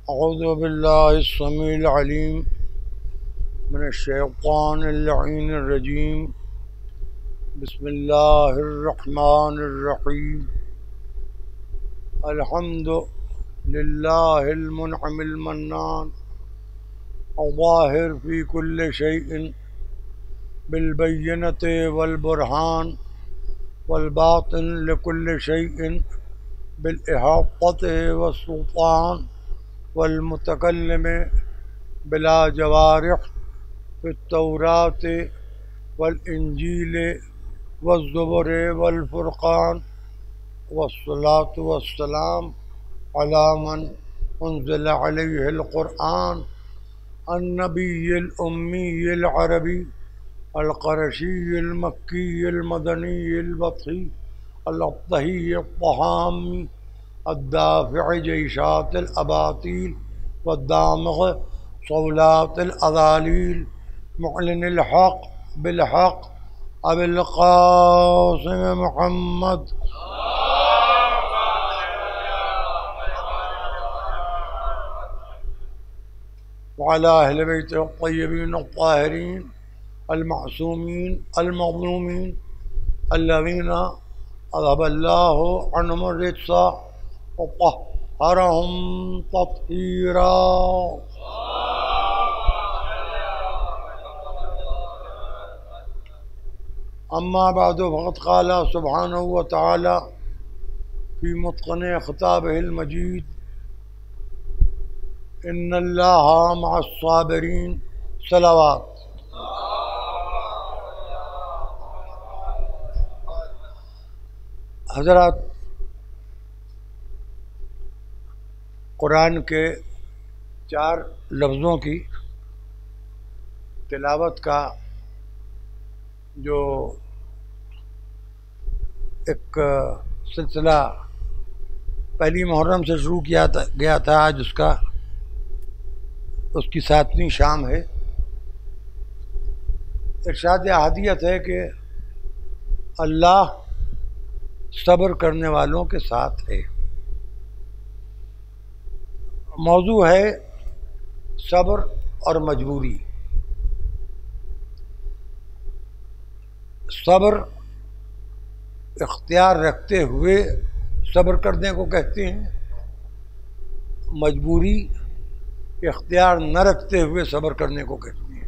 अऊज़ु बिल्लाहि अस्समीइल अलीम मिनश्शैतानिर लईनिर रजीम। बिस्मिल्लाहिर रहमानिर रहीम। अल्हम्दु लिल्लाहिल मुनअमिल मन्नान अज़्ज़ाहिर फ़ी कुल्लि शैइन बिल बय्यिनति वल बुरहान वल बातिन लिकुल्लि शैइन बिल इहातति वस्सुल्तान वल मुतकल्लिम बिला जवारिह फित तौरात वल इंजील वज़्ज़ुबुर वल फुरक़ान वस्सलातु वस्सलाम अला मन उन्ज़िला अलैहिल क़ुरआन अन्नबिय्यिल उम्मिय्यिल अरबी अल क़ुरैशिय्यिल मक्किय्यिल मदनिय्यिल वक़ी अल अत्तहिय्यित तहामी अद्दाफ़िअ जैशातिल अबातील वद्दामिग़ सौलातिल अज़ालील मुअलिनिल हक़ बिल हक़ अबिल क़ासिम मुहम्मद वअला अहलि बैतिहि अत्तय्यबीन अत्ताहिरीन अल-मअसूमीन अल-मज़लूमीन अल्लज़ीना अज़हबल्लाहु अन्हुमुर रिज्स व तह्हरहुम तत्हीरा। अम्मा बअदु फ़क़द क़ाल सुब्हानहु व तआला फ़ी मुत्क़िन ख़िताबिहिल मजीद इन्नल्लाह मअस्साबिरीन। सलावत। हज़रत कुरान के 4 लफ्ज़ों की तिलावत का जो एक सिलसिला पहली मुहर्रम से शुरू किया गया था, आज उसकी 7वीं शाम है। इरशाद अहदियत है कि अल्लाह सब्र करने वालों के साथ है। मौजू है सब्र और मजबूरी। सब्र इख्तियार रखते हुए सब्र करने को कहते हैं, मजबूरी इख्तियार न रखते हुए सब्र करने को कहते हैं।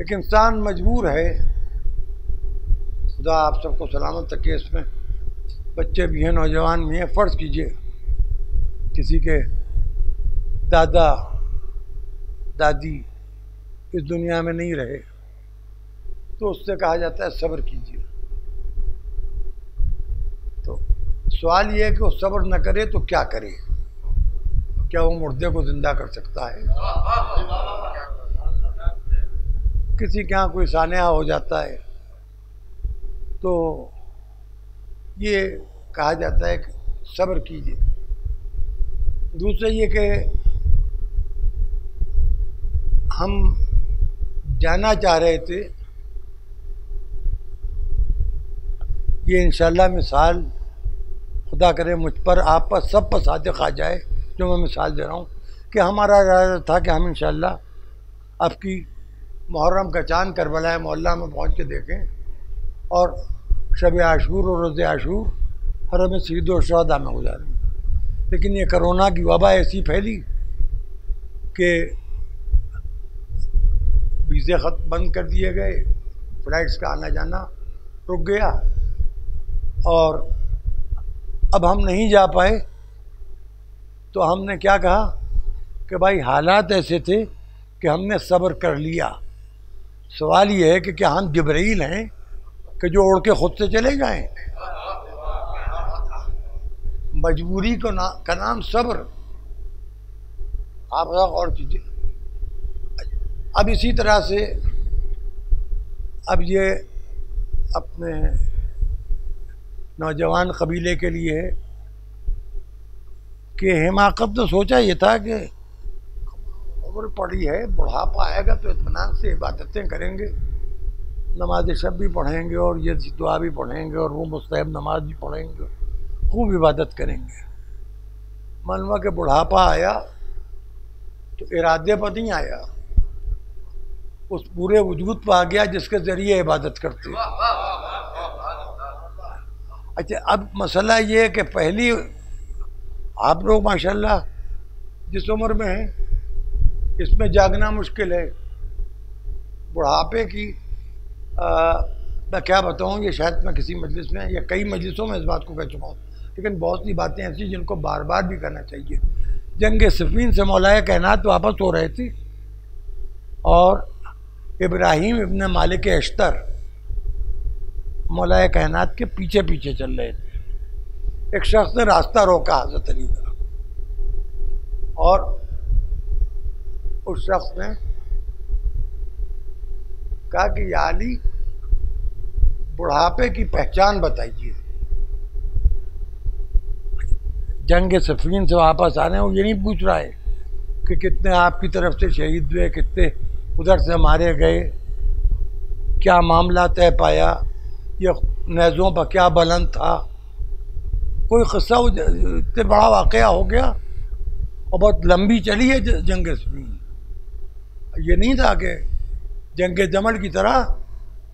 एक इंसान मजबूर है, खुदा आप सबको सलामत रखे, इसमें बच्चे भी हैं, नौजवान भी हैं। फ़र्ज़ कीजिए किसी के दादा दादी इस दुनिया में नहीं रहे तो उससे कहा जाता है सब्र कीजिए। तो सवाल ये है कि वो सब्र न करे तो क्या करे? क्या वो मुर्दे को जिंदा कर सकता है? किसी के यहाँ कोई सानिया हो जाता है तो ये कहा जाता है कि सब्र कीजिए। दूसरा ये कि हम जानना चाह रहे थे, ये इंशाल्लाह मिसाल खुदा करे मुझ पर, आप पर, सब पर सादिक आ जाए जो मैं मिसाल दे रहा हूँ, कि हमारा इरादा था कि हम इंशाल्लाह आपकी मुहर्रम का चाँद करबला मोहल्ला में पहुँच के देखें और शब आशूर और रोज़े आशूर हरम शहीद और शुहदा में गुजारें। लेकिन ये कोरोना की वबा ऐसी फैली कि वीज़े ख़त बंद कर दिए गए, फ़्लाइट्स का आना जाना रुक गया और अब हम नहीं जा पाए। तो हमने क्या कहा कि भाई हालात ऐसे थे कि हमने सब्र कर लिया। सवाल ये है कि क्या हम जिब्राइल हैं कि जो उड़ के खुद से चले जाएं? मजबूरी का नाम सब्र। आप और कीजिए। अब इसी तरह से अब ये अपने नौजवान कबीले के लिए है कि हिमाकत तो सोचा ये था कि उम्र पड़ी है, बुढ़ापा आएगा तो इत्मीनान से इबादतें करेंगे, नमाज शब भी पढ़ेंगे और ये दुआ भी पढ़ेंगे और वो मुस्तहब नमाज भी पढ़ेंगे, खूब इबादत करेंगे। मालूम के बुढ़ापा आया तो इरादे पर नहीं आया, उस पूरे वजूद पर आ गया जिसके जरिए इबादत करते। अच्छा, अब मसला ये है कि पहली आप लोग माशाल्लाह जिस उम्र में हैं इसमें जागना मुश्किल है। बुढ़ापे की मैं क्या बताऊँ, ये शायद मैं किसी मजलिस में या कई मजलिसों में इस बात को कह चुका हूँ, लेकिन बहुत सी बातें ऐसी जिनको बार बार भी करना चाहिए। जंग सिफ़ीन से मौलाए कायनात वापस हो रहे थे और इब्राहीम इब्न मालिक अश्तर मौलाए कायनात के पीछे पीछे चल रहे थे। एक शख्स ने रास्ता रोका हज़रत अली का, और उस शख्स ने कहा कि या अली, बुढ़ापे की पहचान बताइए। जंग सिफ़ीन से वापस आने वो ये नहीं पूछ रहा है कि कितने आपकी तरफ से शहीद हुए, कितने उधर से मारे गए, क्या मामला तय पाया, ये नेज़ों पर क्या बुलंद था, कोई क़स्सा इतने बड़ा वाक़या हो गया और बहुत लंबी चली है जंग सिफ़ीन। ये नहीं था कि जंग जमल की तरह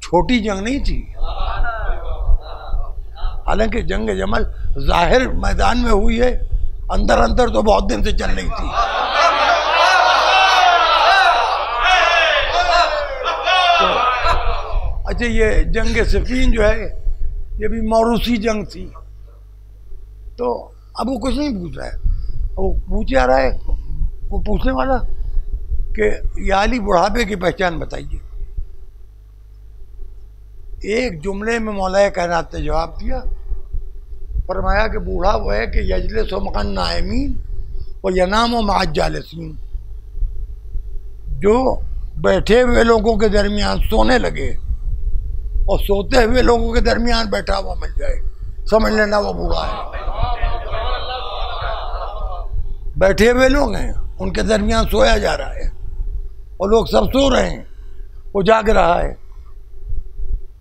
छोटी जंग नहीं थी। हालांकि जंग जमल ज़ाहिर मैदान में हुई है, अंदर अंदर तो बहुत दिन से चल रही थी। तो अच्छा, ये जंग सिफ़ीन जो है ये भी मौरूसी जंग थी। तो अब वो कुछ नहीं पूछ रहा है, वो पूछ आ रहा है, वो पूछने वाला कि या अली, बुढ़ापे की पहचान बताइए। एक जुमले में मौलाए कायनात ने जवाब दिया, फरमाया कि बूढ़ा वो है कि यजलिस मअन नाइमीन व यनाम मअ जालिसीन, जो बैठे हुए लोगों के दरमियान सोने लगे और सोते हुए लोगों के दरमियान बैठा हुआ मिल जाए, समझ लेना वो बूढ़ा है। बैठे हुए लोग हैं, उनके दरमियान सोया जा रहा है और लोग सब सो रहे हैं, वो जाग रहा है।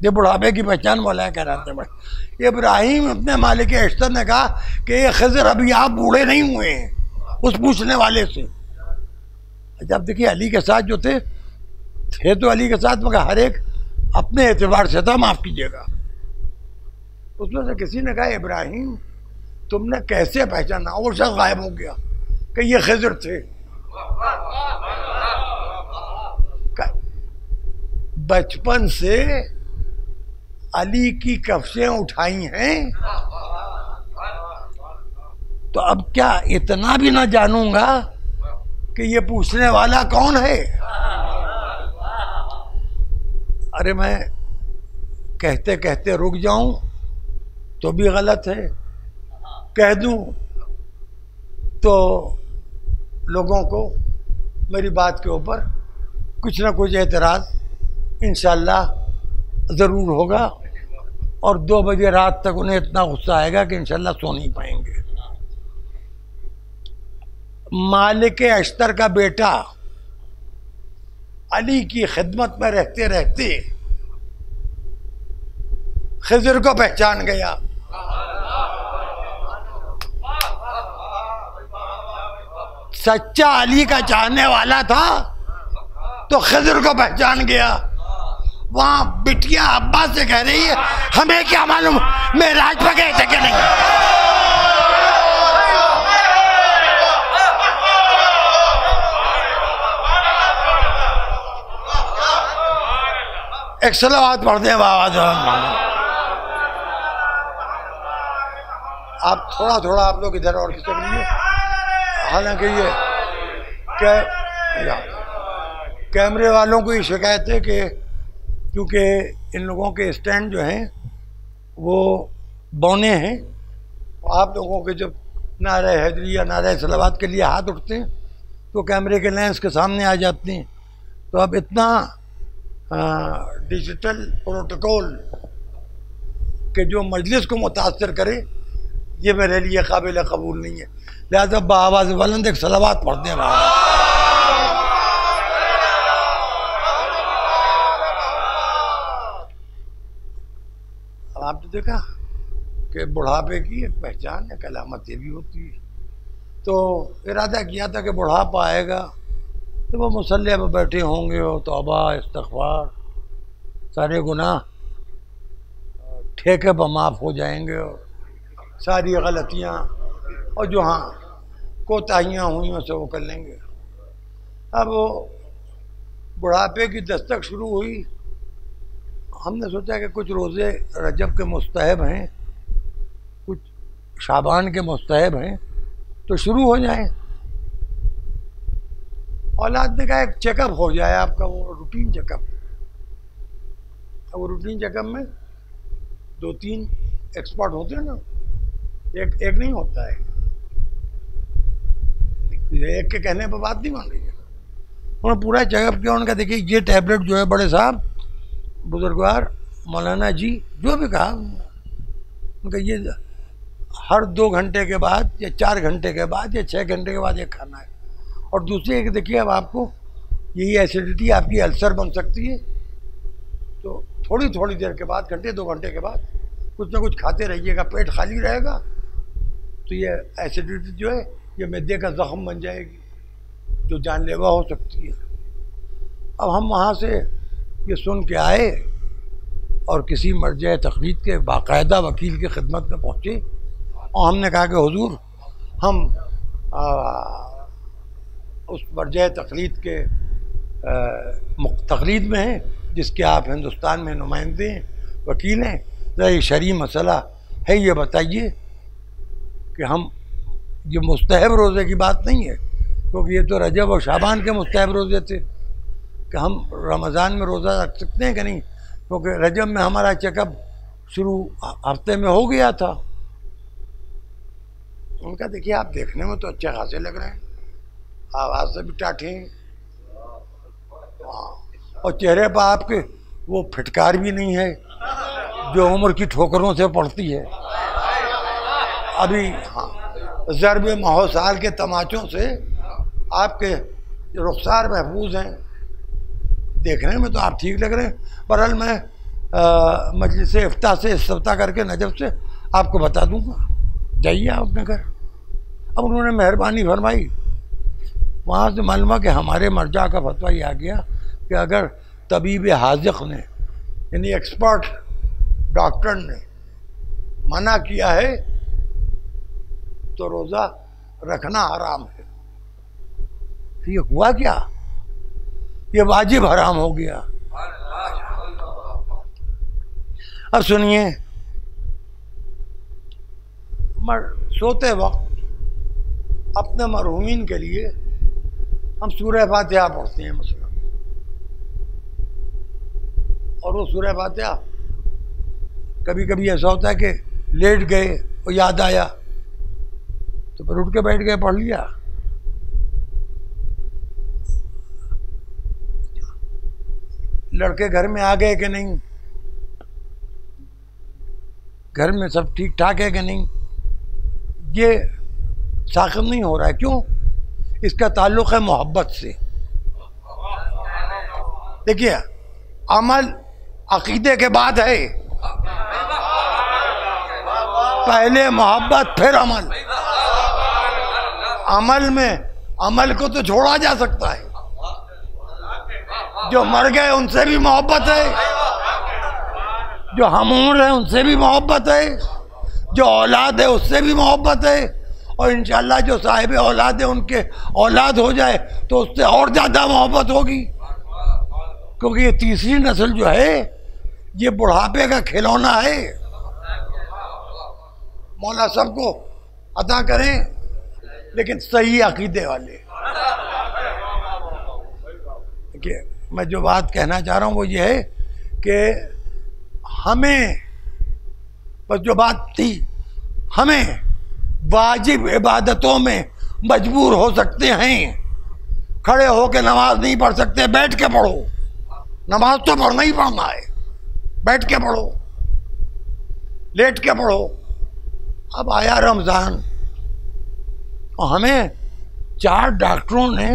ये बुढ़ापे की पहचान मौलाए कहलाते हैं। इब्राहीम अपने मालिक अश्तर ने कहा कि ये खिज़र, अभी आप बूढ़े नहीं हुए हैं, उस पूछने वाले से। जब देखिए अली के साथ जो थे तो अली के साथ, मगर हर एक अपने एतबार से था, माफ़ कीजिएगा। उसमें से किसी ने कहा, इब्राहीम तुमने कैसे पहचाना? और शख्स गायब हो गया कि ये खिज़र थे। बचपन से अली की कफ्शें उठाई हैं, तो अब क्या इतना भी ना जानूंगा कि ये पूछने वाला कौन है? अरे मैं कहते कहते रुक जाऊं तो भी गलत है, कह दूं तो लोगों को मेरी बात के ऊपर कुछ ना कुछ एतराज़ इंशाअल्लाह ज़रूर होगा, और 2 बजे रात तक उन्हें इतना गुस्सा आएगा कि इंशाअल्लाह सो नहीं पाएंगे। मालिक अश्तर का बेटा अली की खिदमत में रहते रहते खिज़र को पहचान गया। सच्चा अली का चाहने वाला था तो खिज़र को पहचान गया। वहां बिटिया अब्बा से कह रही है, हमें क्या मालूम मेराज पे गए थे कि नहीं। एक सलावत पढ़ते हैं बाबा। आप थोड़ा आप लोग इधर और खिसक लीजिए। हालांकि ये कैमरे वालों को ये शिकायत है कि क्योंकि इन लोगों के स्टैंड जो हैं वो बौने हैं, आप लोगों के जब नारे हैदरी या नारे सलावत के लिए हाथ उठते हैं तो कैमरे के लेंस के सामने आ जाते हैं। तो अब इतना डिजिटल प्रोटोकॉल के जो मजलिस को मुतासर करे, ये मेरे लिए काबिल कबूल नहीं है। लिहाजा बाआवाज़ बुलंद एक सलावत पढ़ते हैं। आपने देखा कि बुढ़ापे की एक पहचान, एक अलामत ये भी होती है तो इरादा किया था कि बुढ़ापा आएगा तो वो मुसल्ले पर बैठे होंगे और तौबा इस्तग़फ़ार सारे गुनाह ठेके पर माफ़ हो जाएंगे और सारी गलतियाँ और जो हाँ कोताहियाँ हुई से वो कर लेंगे। अब वो बुढ़ापे की दस्तक शुरू हुई। हमने सोचा कि कुछ रोज़े रजब के मुस्तहब हैं, कुछ शाबान के मुस्तहब हैं, तो शुरू हो जाए। औलाद ने कहा एक चेकअप हो जाए आपका, वो रूटीन चेकअप। वो रूटीन चेकअप में 2-3 एक्सपर्ट होते हैं ना, एक नहीं होता है, एक के कहने पर बात नहीं मान रही है। उन्होंने पूरा चेकअप किया। उनका देखिए ये टैबलेट जो है बड़े साहब बुजुर्गवार मौलाना जी जो भी कहा, उनका ये हर 2 घंटे के बाद या 4 घंटे के बाद या 6 घंटे के बाद ये खाना है। और दूसरी एक देखिए, अब आपको यही एसिडिटी आपकी अल्सर बन सकती है, तो थोड़ी थोड़ी देर के बाद, घंटे 2 घंटे के बाद कुछ ना कुछ खाते रहिएगा। पेट खाली रहेगा तो ये एसिडिटी जो है ये मैदे का जख्म बन जाएगी जो जानलेवा हो सकती है। अब हम वहाँ से ये सुन के आए और किसी मर्जा तक़लीद के बाकायदा वकील की खिदमत में पहुँचे और हमने कहा कि हुजूर हम उस मर्जा तक़लीद के तक़लीद में हैं जिसके आप हिंदुस्तान में नुमाइंदे हैं, वकील हैं। ये शरई मसला है, ये बताइए कि हम ये मुस्तहब रोज़े की बात नहीं है, क्योंकि ये तो रजब और शाबान के मुस्तहब रोज़े थे कि हम रमज़ान में रोज़ा रख सकते हैं कि नहीं, क्योंकि रजब में हमारा चेकअप शुरू हफ्ते में हो गया था। उनका देखिए आप देखने में तो अच्छे खासे लग रहे हैं, आवाज़ से भी टाठे हैं और चेहरे पर आपके वो फिटकार भी नहीं है जो उम्र की ठोकरों से पड़ती है। अभी हाँ ज़रब महोसाल के तमाचों से आपके रुखसार महफूज हैं, देखने में तो आप ठीक लग रहे हैं। बहरहाल मैं मजलिस इफ्ता से इस्तिफ्ता करके नजब से आपको बता दूंगा, जाइए आप अपने घर। अब उन्होंने मेहरबानी फरमाई, वहाँ से मालूम कि हमारे मर्जा का फतवा ये आ गया कि अगर तबीब हाज़िक़ ने यानी एक्सपर्ट डॉक्टर ने मना किया है तो रोज़ा रखना हराम है। ये हुआ क्या, ये वाजिब हराम हो गया। अब सुनिए, सोते वक्त अपने मरहूमीन के लिए हम सूरह फातिहा पढ़ते हैं मसलन, और वो सूरह फातिहा कभी कभी ऐसा होता है कि लेट गए और याद आया तो फिर उठ के बैठ गए, पढ़ लिया। लड़के घर में आ गए कि नहीं, घर में सब ठीक ठाक है कि नहीं, ये साकिब नहीं हो रहा है। क्यों? इसका ताल्लुक़ है मोहब्बत से। देखिए अमल अकीदे के बाद है, पहले मोहब्बत फिर अमल। अमल में अमल को तो छोड़ा जा सकता है, जो मर गए उनसे भी मोहब्बत है, जो हम उम्र है उनसे भी मोहब्बत है, जो औलाद है उससे भी मोहब्बत है, और इंशाअल्लाह जो साहिब औलाद है उनके औलाद हो जाए तो उससे और ज़्यादा मोहब्बत होगी, क्योंकि ये तीसरी नस्ल जो है ये बुढ़ापे का खिलौना है। मौला सबको अता करें, लेकिन सही अकीदे वाले। देखिए मैं जो बात कहना चाह रहा हूँ वो ये है कि हमें बस जो बात थी, हमें वाजिब इबादतों में मजबूर हो सकते हैं। खड़े होकर नमाज नहीं पढ़ सकते, बैठ के पढ़ो। नमाज तो पढ़ना ही पढ़ना है, बैठ के पढ़ो, लेट के पढ़ो। अब आया रमज़ान और हमें 4 डॉक्टरों ने,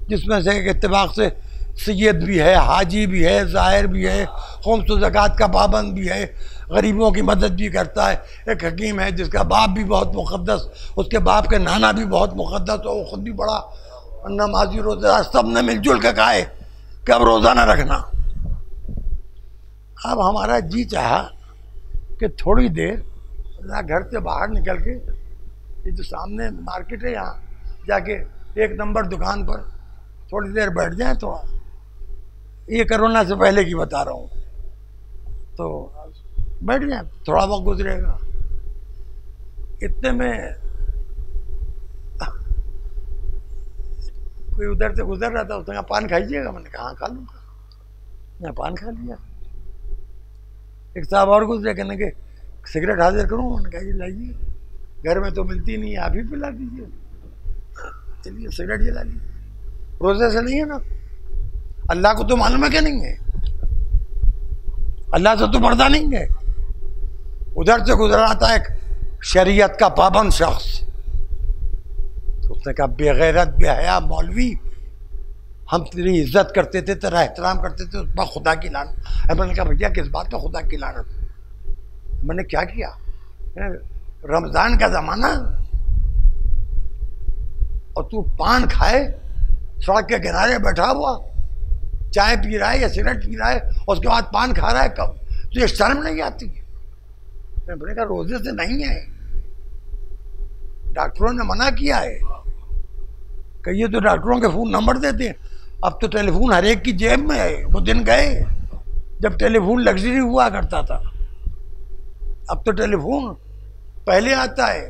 जिसमें से एक इत्तेफाक से सैयद भी है, हाजी भी है, ज़ाहिर भी है, खुम्स व ज़कात का पाबंद भी है, गरीबों की मदद भी करता है। एक हकीम है जिसका बाप भी बहुत मुक़द्दस, उसके बाप के नाना भी बहुत मुक़द्दस, और वो खुद भी बड़ा नमाजी रोज़ेदार। सब ने मिलजुल के कहा है कि अब रोज़ा ना रखना। अब हमारा जी चाहा कि थोड़ी देर ना घर से बाहर निकल के, ये जो सामने मार्केट है यहाँ जाके एक नंबर दुकान पर थोड़ी देर बैठ जाए। तो ये कोरोना से पहले की बता रहा हूँ, तो बैठ जाए, थोड़ा वक्त गुजरेगा। इतने में कोई उधर से गुजर रहा था, उसने कहा पान खाइएगा। मैंने कहा हाँ खा लूँगा। मैं पान खा लिया। एक साहब और गुजरे, कहने के सिगरेट हाजिर करूँ? मैंने कहा ये लाइए, घर में तो मिलती नहीं, आप ही पिला दीजिए। चलिए सिगरेट जला ली। रोजे से नहीं है ना, अल्लाह को तो मालूम है क्या नहीं है, अल्लाह से तो पर्दा नहीं है। उधर से गुजरा था एक शरीयत का पाबंद शख्स, उसने कहा बेगैरत बेहया मौलवी, हम तेरी इज्जत करते थे, तेरा एहतराम करते थे, उस पर खुदा की लानत। मैंने कहा भैया किस बात पर खुदा की लानत? मैंने क्या किया? रमजान का जमाना और तू पान खाए, सड़क के किनारे बैठा हुआ, चाय पी रहा है या सिगरेट पी रहा है, और उसके बाद पान खा रहा है, कब तुझे शर्म नहीं आती? मैंने कहा रोजे से नहीं है, डॉक्टरों ने मना किया है। कहिए तो डॉक्टरों के फोन नंबर देते हैं, अब तो टेलीफोन हर एक की जेब में है। वो दिन गए जब टेलीफोन लग्जरी हुआ करता था, अब तो टेलीफोन पहले आता है,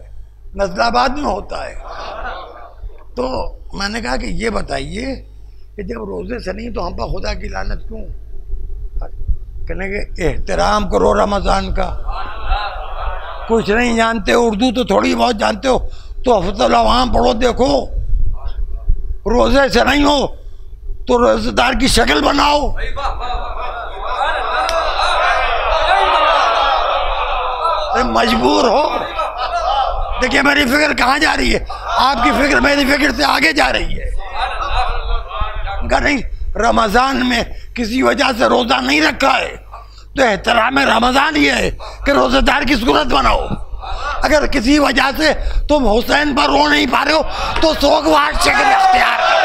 नजराबाद में होता है। तो मैंने कहा कि ये बताइए कि जब रोजे से नहीं तो हम पर खुदा की लानत क्यों? कहने के एहतराम करो रमजान का। कुछ नहीं जानते हो, उर्दू तो थोड़ी बहुत जानते हो, तो हफ्तुल अवाम पढ़ो, देखो रोजे से नहीं हो तो रोजेदार की शक्ल बनाओ। मजबूर हो। देखिए मेरी फिक्र कहाँ जा रही है, आपकी फिक्र मेरी फिक्र से आगे जा रही है। नहीं, रमजान में किसी वजह से रोजा नहीं रखा है तो एहतराम रमजान ये है कि रोजेदार की सूरत बनाओ। अगर किसी वजह से तुम हुसैन पर रो नहीं पा रहे हो तो सोगवार शक्ल इख्तियार करो।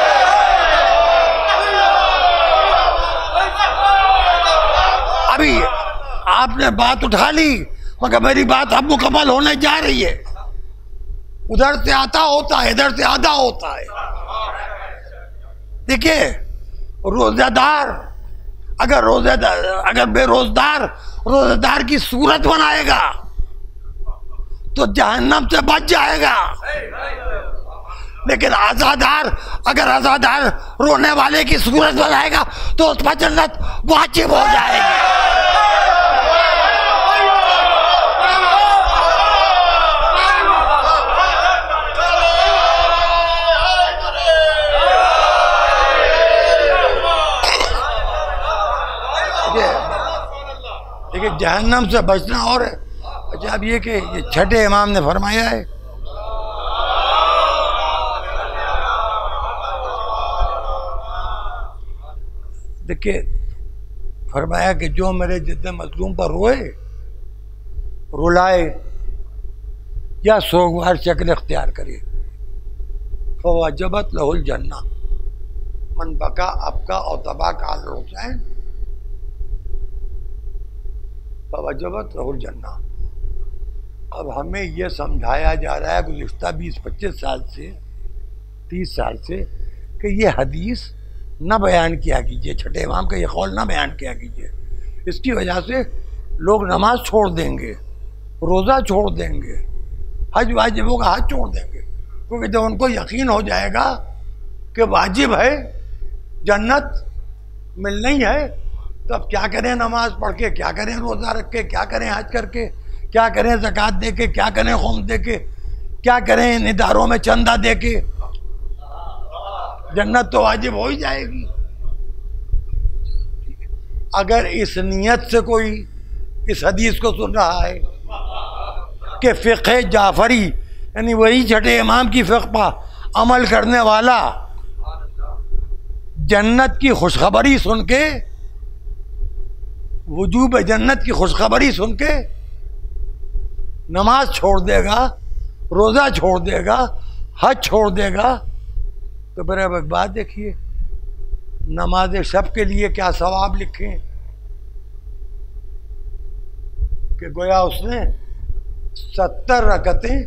अभी आपने बात उठा ली, मगर मेरी बात अब मुकम्मल होने जा रही है। उधर से आता होता है, इधर से आधा होता है। देखिए रोजेदार अगर बेरोजगार रोजेदार की सूरत बनाएगा तो जहन्नम से बच जाएगा, लेकिन अगर आजादार रोने वाले की सूरत बनाएगा तो उस पर जन्नत वाजिब हो जाएगी। देखिए जहन्नम से बचना और है। अच्छा अब ये कि ये छठे इमाम ने फरमाया है देखिए फरमाया कि जो मेरे जितने मजलूम पर रोए, रुलाए या सोगवार शक्ल इख्तियार करे, फवाजबत लहुल जन्ना मन बका अबका और तबा काल हुसैन फवाजबत लहुल जन्ना। अब हमें यह समझाया जा रहा है गुज़िश्ता 20-25 साल से 30 साल से कि ये हदीस न बयान किया कीजिए, छठे इमाम का ये कौल न बयान किया कीजिए। इसकी वजह से लोग नमाज छोड़ देंगे, रोज़ा छोड़ देंगे, हज वाजिबों का हज छोड़ देंगे, क्योंकि जब उनको यकीन हो जाएगा कि वाजिब है, जन्नत मिलनी है, तो अब क्या करें नमाज पढ़ के, क्या करें रोज़ा रख के, क्या करें हज करके, क्या करें ज़कात दे के, क्या करें खुम्स दे के, क्या करें इन इदारों में चंदा दे के, जन्नत तो वाजिब हो ही जाएगी। अगर इस नियत से कोई इस हदीस को सुन रहा है कि फ़िक़्ह जाफरी यानी वही छठे इमाम की फ़िक़्ह पर अमल करने वाला जन्नत की खुशखबरी सुन के वजूब जन्नत की खुशखबरी सुन के नमाज छोड़ देगा, रोज़ा छोड़ देगा, हज छोड़ देगा, तो फिर अब एक बात देखिए, नमाज शब के लिए क्या सवाब लिखें कि गोया उसने 70 रकतें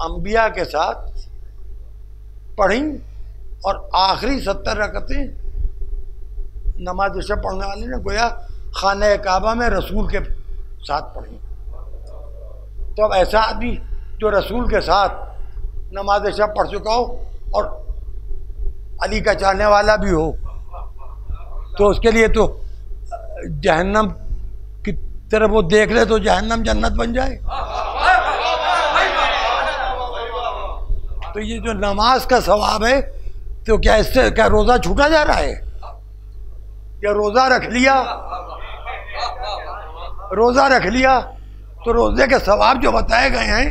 अंबिया के साथ पढ़ी और आखिरी 70 रकतें नमाज शब पढ़ने वाले ने गोया खाना काबा में रसूल के साथ पढ़ी। तो अब ऐसा आदमी जो रसूल के साथ नमाज शब पढ़ चुका हो और अली का चाहने वाला भी हो, तो उसके लिए तो जहन्नम की तरफ वो देख ले तो जहन्नम जन्नत बन जाए। तो ये जो नमाज का सवाब है, तो क्या इससे क्या रोज़ा छूटा जा रहा है? या रोज़ा रख लिया तो रोज़े के सवाब जो बताए गए हैं,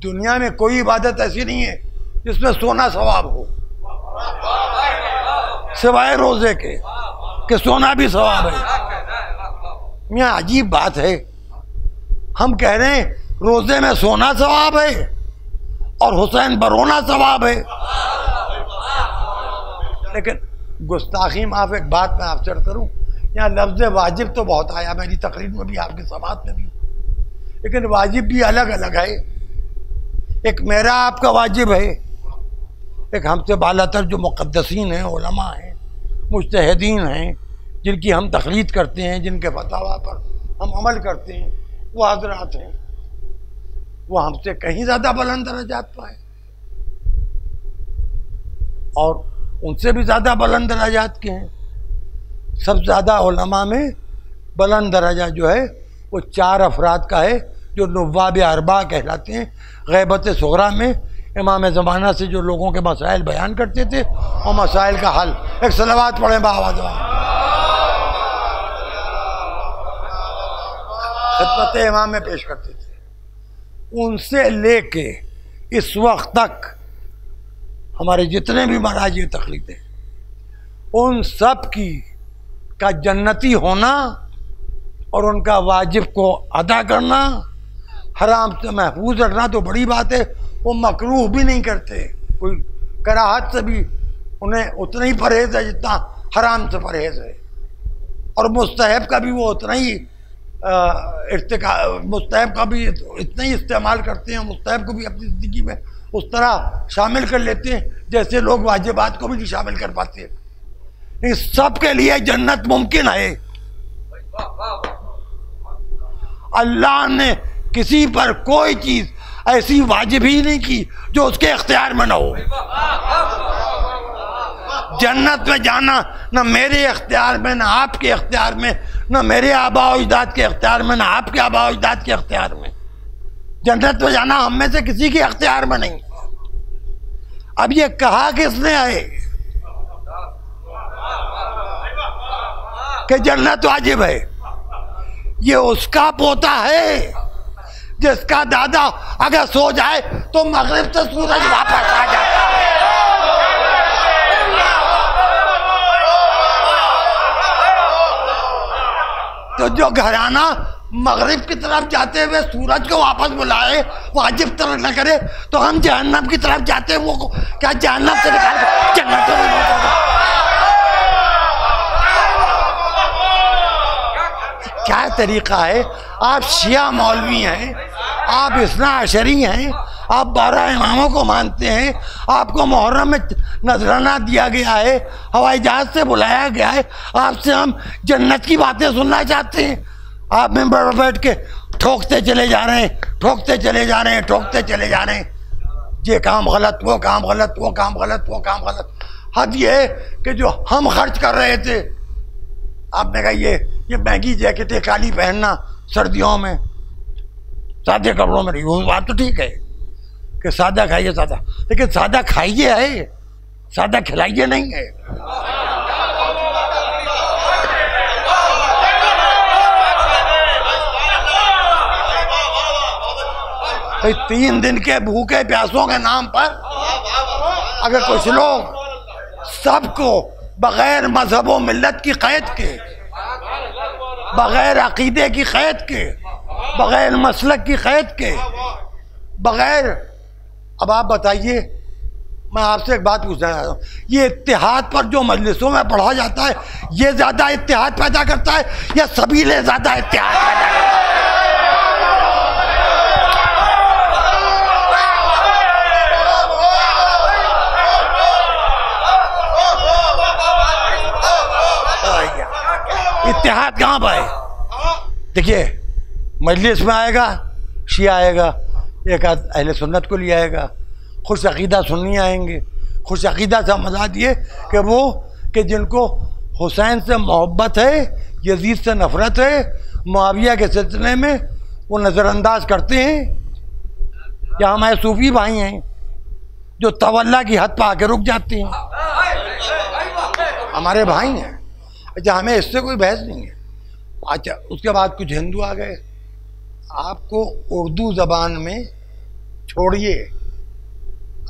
दुनिया में कोई इबादत ऐसी नहीं है जिसमें सोना सवाब हो सिवाय रोज़े के, कि सोना भी सवाब है। यहाँ अजीब बात है, हम कह रहे हैं रोज़े में सोना सवाब है और हुसैन बरोना सवाब है। लेकिन गुस्ताखी माफ एक बात मैं आपसे करूं, यहाँ लफ्ज़ वाजिब तो बहुत आया मेरी तकरीर में भी, आपकी समात में भी, लेकिन वाजिब भी अलग अलग है। एक मेरा आपका वाजिब है, एक हमसे बालातर जो मुक़द्दसीन हैं, उलमा हैं, मुज्तहिदीन हैं, जिनकी हम तक़लीद करते हैं, जिनके फतवा पर हम अमल करते हैं, वो हज़रात हैं, वो हमसे कहीं ज़्यादा बुलंद दर्जात पर हैं और उनसे भी ज़्यादा बुलंद दर्जात के हैं। सबसे ज़्यादा उलमा में बुलंद दर्जा जो है वो 4 अफराद का है जो नुव्वाब अरबा कहलाते हैं। ग़ैबत सुग़रा में इमाम ज़माना से जो लोगों के मसाइल बयान करते थे और मसाइल का हल, एक सलावत पढ़े बावाज़ खिदमत इमाम में पेश करते थे। उनसे लेके इस वक्त तक हमारे जितने भी महाराज तकलीदें, उन सब की का जन्नती होना और उनका वाजिब को अदा करना, हराम से महफूज रखना तो बड़ी बात है। वो मकरूह भी नहीं करते, कोई कराहत से भी उन्हें उतना ही परहेज़ है जितना हराम से परहेज़ है, और मुस्तहब का भी वो उतना ही मुस्तहब का भी इतना ही इस्तेमाल करते हैं, मुस्तहब को भी अपनी ज़िंदगी में उस तरह शामिल कर लेते हैं जैसे लोग वाजिबात को भी नहीं शामिल कर पाते। इस सब के लिए जन्नत मुमकिन है। अल्लाह ने किसी पर कोई चीज़ ऐसी वाजिब ही नहीं की जो उसके इख्तियार में ना हो। जन्नत में जाना न मेरे इख्तियार में, न आपके इख्तियार में, न मेरे आबा और अजदाद के इख्तियार में, न आपके आबा और अजदाद के इख्तियार में। जन्नत में जाना हम में से किसी के इख्तियार में नहीं। अब ये कहा किसने है कि जन्नत वाजिब है? ये उसका पोता है जिसका दादा अगर सो जाए तो मगरिब से सूरज वापस आ जाता है। तो जो घराना मगरिब की तरफ जाते हुए सूरज को वापस बुलाए, वाजिब तरफ न करे, तो हम जहन्नम की तरफ जाते हैं, वो क्या जहन्नम से निकाल जन्नत में नहीं जाता? क्या तरीका है? आप शिया मौलवी हैं, आप इस्ना अशरी हैं, आप 12 इमामों को मानते हैं, आपको मुहर्रम में नजराना दिया गया है, हवाई जहाज से बुलाया गया है, आपसे हम जन्नत की बातें सुनना चाहते हैं। आप मेंबर पर बैठ के ठोकते चले जा रहे हैं, ठोकते चले जा रहे हैं, ठोकते चले जा रहे हैं, ये काम गलत, वो काम गलत, वो काम गलत, वो काम गलत। हद ये है कि जो हम खर्च कर रहे थे, आपने कहा ये महंगी जैकेटें काली पहनना सर्दियों में, सादे कपड़ों में नहीं, वो बात तो ठीक है कि सादा खाइए सादा, लेकिन सादा खाइए है, सादा खिलाइए नहीं है। भाई 3 दिन के भूखे प्यासों के नाम पर अगर कुछ लोग सबको बग़ैर मजहब व मिल्लत की क़ैद के, बग़ैर अक़ीदे की क़ैद के, बग़ैर मसलक की क़ैद के, बग़ैर। अब आप बताइए, मैं आपसे एक बात पूछना चाहता हूँ, ये इत्तेहाद पर जो मजलिसों में पढ़ा जाता है, ये ज़्यादा इत्तेहाद पैदा करता है या सबीले ज़्यादा इत्तेहाद पैदा करता है? इत्तेहाद कहाँ पर है? देखिए, मजलिस में आएगा शिया आएगा, एक आध अहले सुन्नत को ले आएगा, खुश अक़ीदा सुन्नी आएंगे। खुश अक़ीदा से मजाद ये कि वो कि जिनको हुसैन से मोहब्बत है, यजीद से नफ़रत है, मुआविया के सिलसिले में वो नज़रअंदाज करते हैं। या हमारे सूफ़ी भाई हैं जो तवल्ला की हद पर आके रुक जाते हैं, हमारे भाई हैं। अच्छा, हमें इससे कोई बहस नहीं है। अच्छा, उसके बाद कुछ हिंदू आ गए। आपको उर्दू ज़बान में छोड़िए,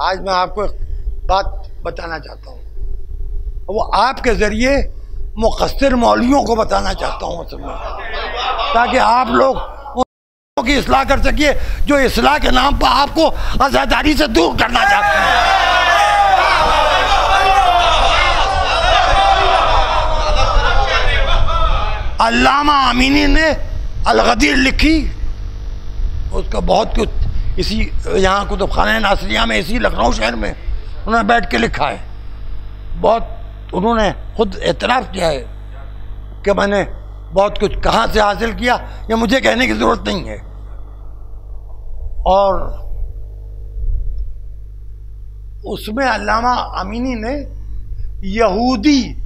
आज मैं आपको एक बात बताना चाहता हूँ, वो आपके ज़रिए मुक़स्सिर मौलवियों को बताना चाहता हूँ असल में, ताकि आप लोग उन की इस्लाह कर सकिए जो इस्लाह के नाम पर आपको आज़ादारी से दूर करना चाहते हैं। अल्लामा अमीनी ने अल-गदीर लिखी, उसका बहुत कुछ इसी यहाँ कुतुबखाना नासिरिया में, इसी लखनऊ शहर में उन्होंने बैठ के लिखा है। बहुत उन्होंने खुद एतराफ़ किया है कि मैंने बहुत कुछ कहाँ से हासिल किया, ये मुझे कहने की ज़रूरत नहीं है। और उसमें अल्लामा अमीनी ने यहूदी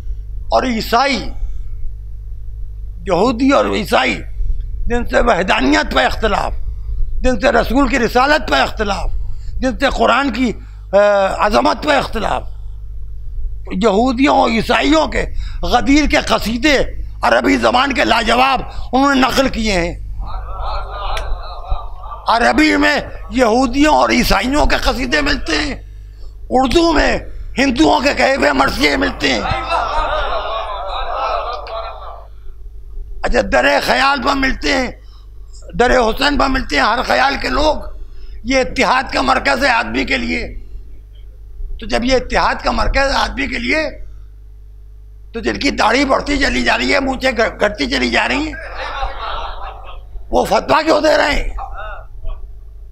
और ईसाई जिनसे वहदानियत पर इख्तिलाफ, जिनसे रसूल की रिसालत पर इख्तिलाफ, जिनसे कुरान की अज़मत पर इख्तिलाफ, यहूदियों और ईसाइयों के गदीर के कसीदे अरबी ज़बान के लाजवाब उन्होंने नकल किए हैं। अरबी में यहूदियों और ईसाइयों के कसीदे मिलते हैं, उर्दू में हिंदुओं के कहे हुए मरसिए मिलते हैं। अच्छा, दरे ख्याल पर मिलते हैं, दरे हुसैन पर मिलते हैं। हर ख्याल के लोग, ये इत्तिहाद का मरकज़ है आदमी के लिए। तो जब ये इत्तिहाद का मरकज़ है आदमी के लिए, तो जिनकी दाढ़ी बढ़ती चली जा रही है, मूंछें घटती चली जा रही हैं, वो फतवा क्यों दे रहे हैं?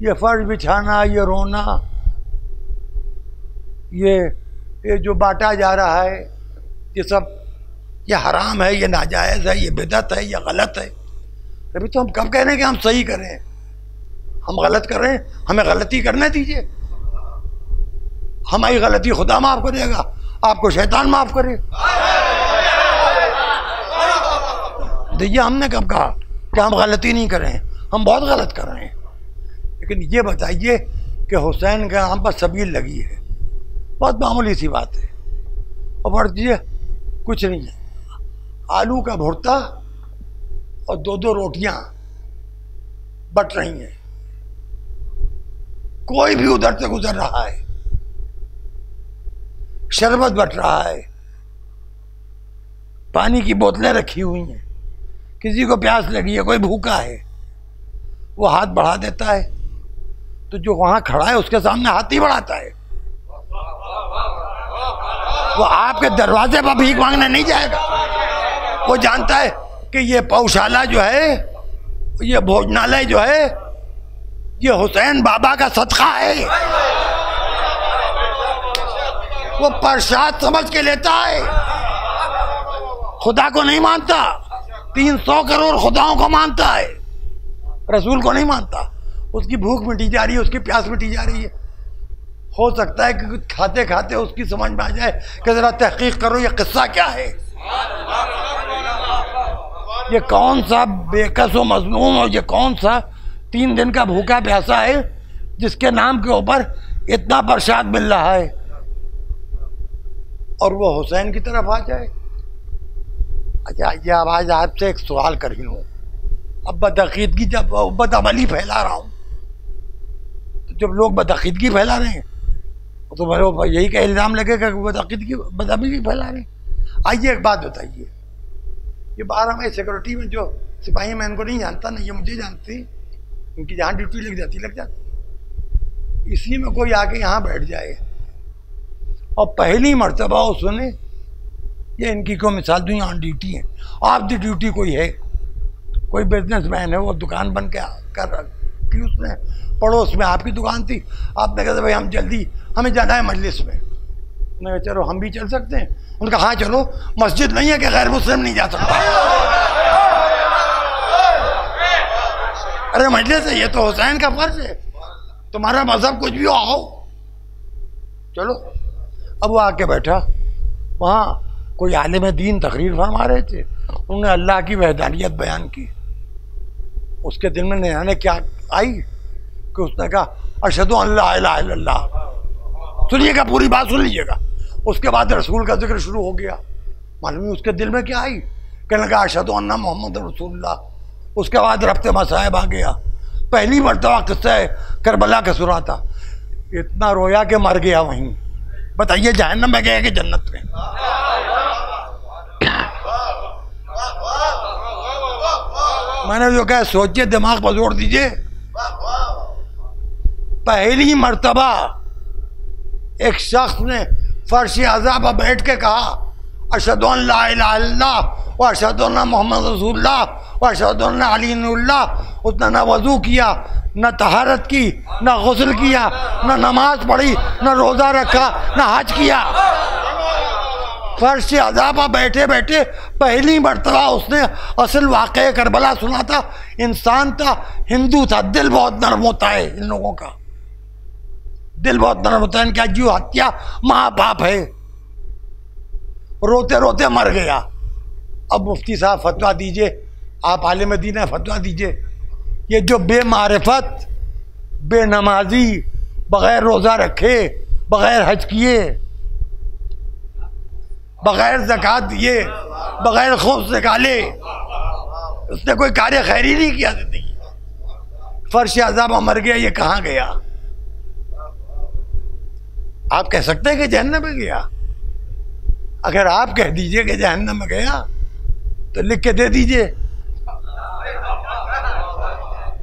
ये फर्श बिछाना, ये रोना, ये जो बांटा जा रहा है, ये सब ये हराम है, ये नाजायज़ है, ये बिदअत है, ये गलत है। अभी तो हम कब कह रहे हैं कि हम सही कर रहे हैं? हम गलत कर रहे हैं, हमें गलती करने दीजिए। हमारी गलती खुदा माफ़ करेगा, आपको शैतान माफ़ करे। देखिए, हमने कब कहा कि हम गलती नहीं कर रहे हैं? हम बहुत गलत कर रहे हैं। लेकिन ये बताइए कि हुसैन के नाम पर सबील लगी है, बहुत मामूली सी बात है। और बढ़ दीजिए, कुछ नहीं है, आलू का भुर्ता और दो रोटियां बट रही हैं, कोई भी उधर से गुजर रहा है, शरबत बट रहा है, पानी की बोतलें रखी हुई हैं, किसी को प्यास लगी है, कोई भूखा है, वो हाथ बढ़ा देता है, तो जो वहां खड़ा है उसके सामने हाथ ही बढ़ाता है। वो आपके दरवाजे पर भीख मांगने नहीं जाएगा। वो जानता है कि ये पौशाला जो है, ये भोजनालय जो है, ये हुसैन बाबा का सदका है। वो प्रसाद समझ के लेता है, खुदा को नहीं मानता। 300 करोड़ खुदाओं को मानता है, रसूल को नहीं मानता। उसकी भूख मिटी जा रही है, उसकी प्यास मिटी जा रही है। हो सकता है कि खाते खाते उसकी समझ में आ जाए कि जरा तहकीक करो, ये किस्सा क्या है, ये कौन सा बेकस व मजलूम और ये कौन सा 3 दिन का भूखा प्यासा है जिसके नाम के ऊपर इतना प्रसाद मिल रहा है, और वो हुसैन की तरफ आ जाए। अच्छा, ये आवाज़ आपसे एक सवाल कर ही लूँ। अब बदअकीदगी, जब बदअमली फैला रहा हूँ, तो जब लोग बदअकीदगी फैला रहे हैं तो मेरे यही का इल्ज़ाम लगेगा कि बदअकीदगी बदअमली फैला रहे हैं। आइए एक बात बताइए, ये 12 में सिक्योरिटी में जो सिपाही, मैं इनको नहीं जानता ना, ये मुझे जानती, इनकी जहाँ ड्यूटी लग जाती, इसी में कोई आके यहाँ बैठ जाए और पहली मर्तबा उसने, ये इनकी को मिसाल दूँ, यहाँ ड्यूटी है, आप दी ड्यूटी कोई है, कोई बिजनेसमैन है, वो दुकान बन के कर रखी उसने, पड़ोस में आपकी दुकान थी, आपने कहा भाई हम जल्दी, हमें जाना है मजलिस में, मैं चलो हम भी चल सकते हैं, उनका हाँ चलो, मस्जिद नहीं है कि गैर मुस्लिम नहीं जा सकता, अरे मजलिस है, ये तो हुसैन का फर्ज है, तुम्हारा मजहब कुछ भी हो, आओ चलो। अब वो आके बैठा, वहाँ कोई आलिम दीन तकरीर फरमा रहे थे, उन्होंने अल्लाह की वहदानियत बयान की, उसके दिल में नया क्या आई कि उसने कहा अशहदु अल्ला इलाहा इल्लल्लाह, सुनिएगा पूरी बात सुन लीजिएगा। उसके बाद रसूल का जिक्र शुरू हो गया, मालूम उसके दिल में क्या आई, कहने लगा अशहदु अन्ना मोहम्मद रसूलुल्लाह। उसके बाद रफ्ते मसाहिब आ गया, पहली मरतबा किस्सा करबला का सुना था, इतना रोया कि मर गया वहीं। बताइए जहन्नम में गया कि जन्नत में? मैंने जो कहा सोचिए, दिमाग पर जोड़ दीजिए। पहली मर्तबा एक शख्स ने फर्श अज़ा पर बैठ के कहा अशहदु अन ला इलाहा इल्लल्लाह व अशहदु अन्ना मोहम्मद रसूलुल्लाह व अशहदु अन्ना अली नूरुल्लाह। उसने न वज़ू किया, न तहारत की, न गुस्ल किया, न नमाज पढ़ी, न रोज़ा रखा, न हज किया। फर्श अज़ा पर बैठे बैठे पहली मर्तबा उसने असल वाक़या करबला सुना था। इंसान था, हिंदू था, दिल बहुत नरम होता है इन लोगों का, दिल बहुत नरम होता है इनका। जीव हत्या माँ बाप है, रोते रोते मर गया। अब मुफ्ती साहब फतवा दीजिए, आप आलिम दीन है, फतवा दीजिए, ये जो बेमारिफत, बेनमाजी, बग़ैर रोज़ा रखे, बग़ैर हज किए, बग़ैर ज़कात दिए, बग़ैर खुब्ज़ निकाले, उसने कोई कार्य खैरी नहीं किया जिंदगी, फर्श अज़ा में मर गया, ये कहाँ गया? आप कह सकते हैं कि जहन्नम में गया? अगर आप कह दीजिए कि जहन्नम में गया तो लिख के दे दीजिए,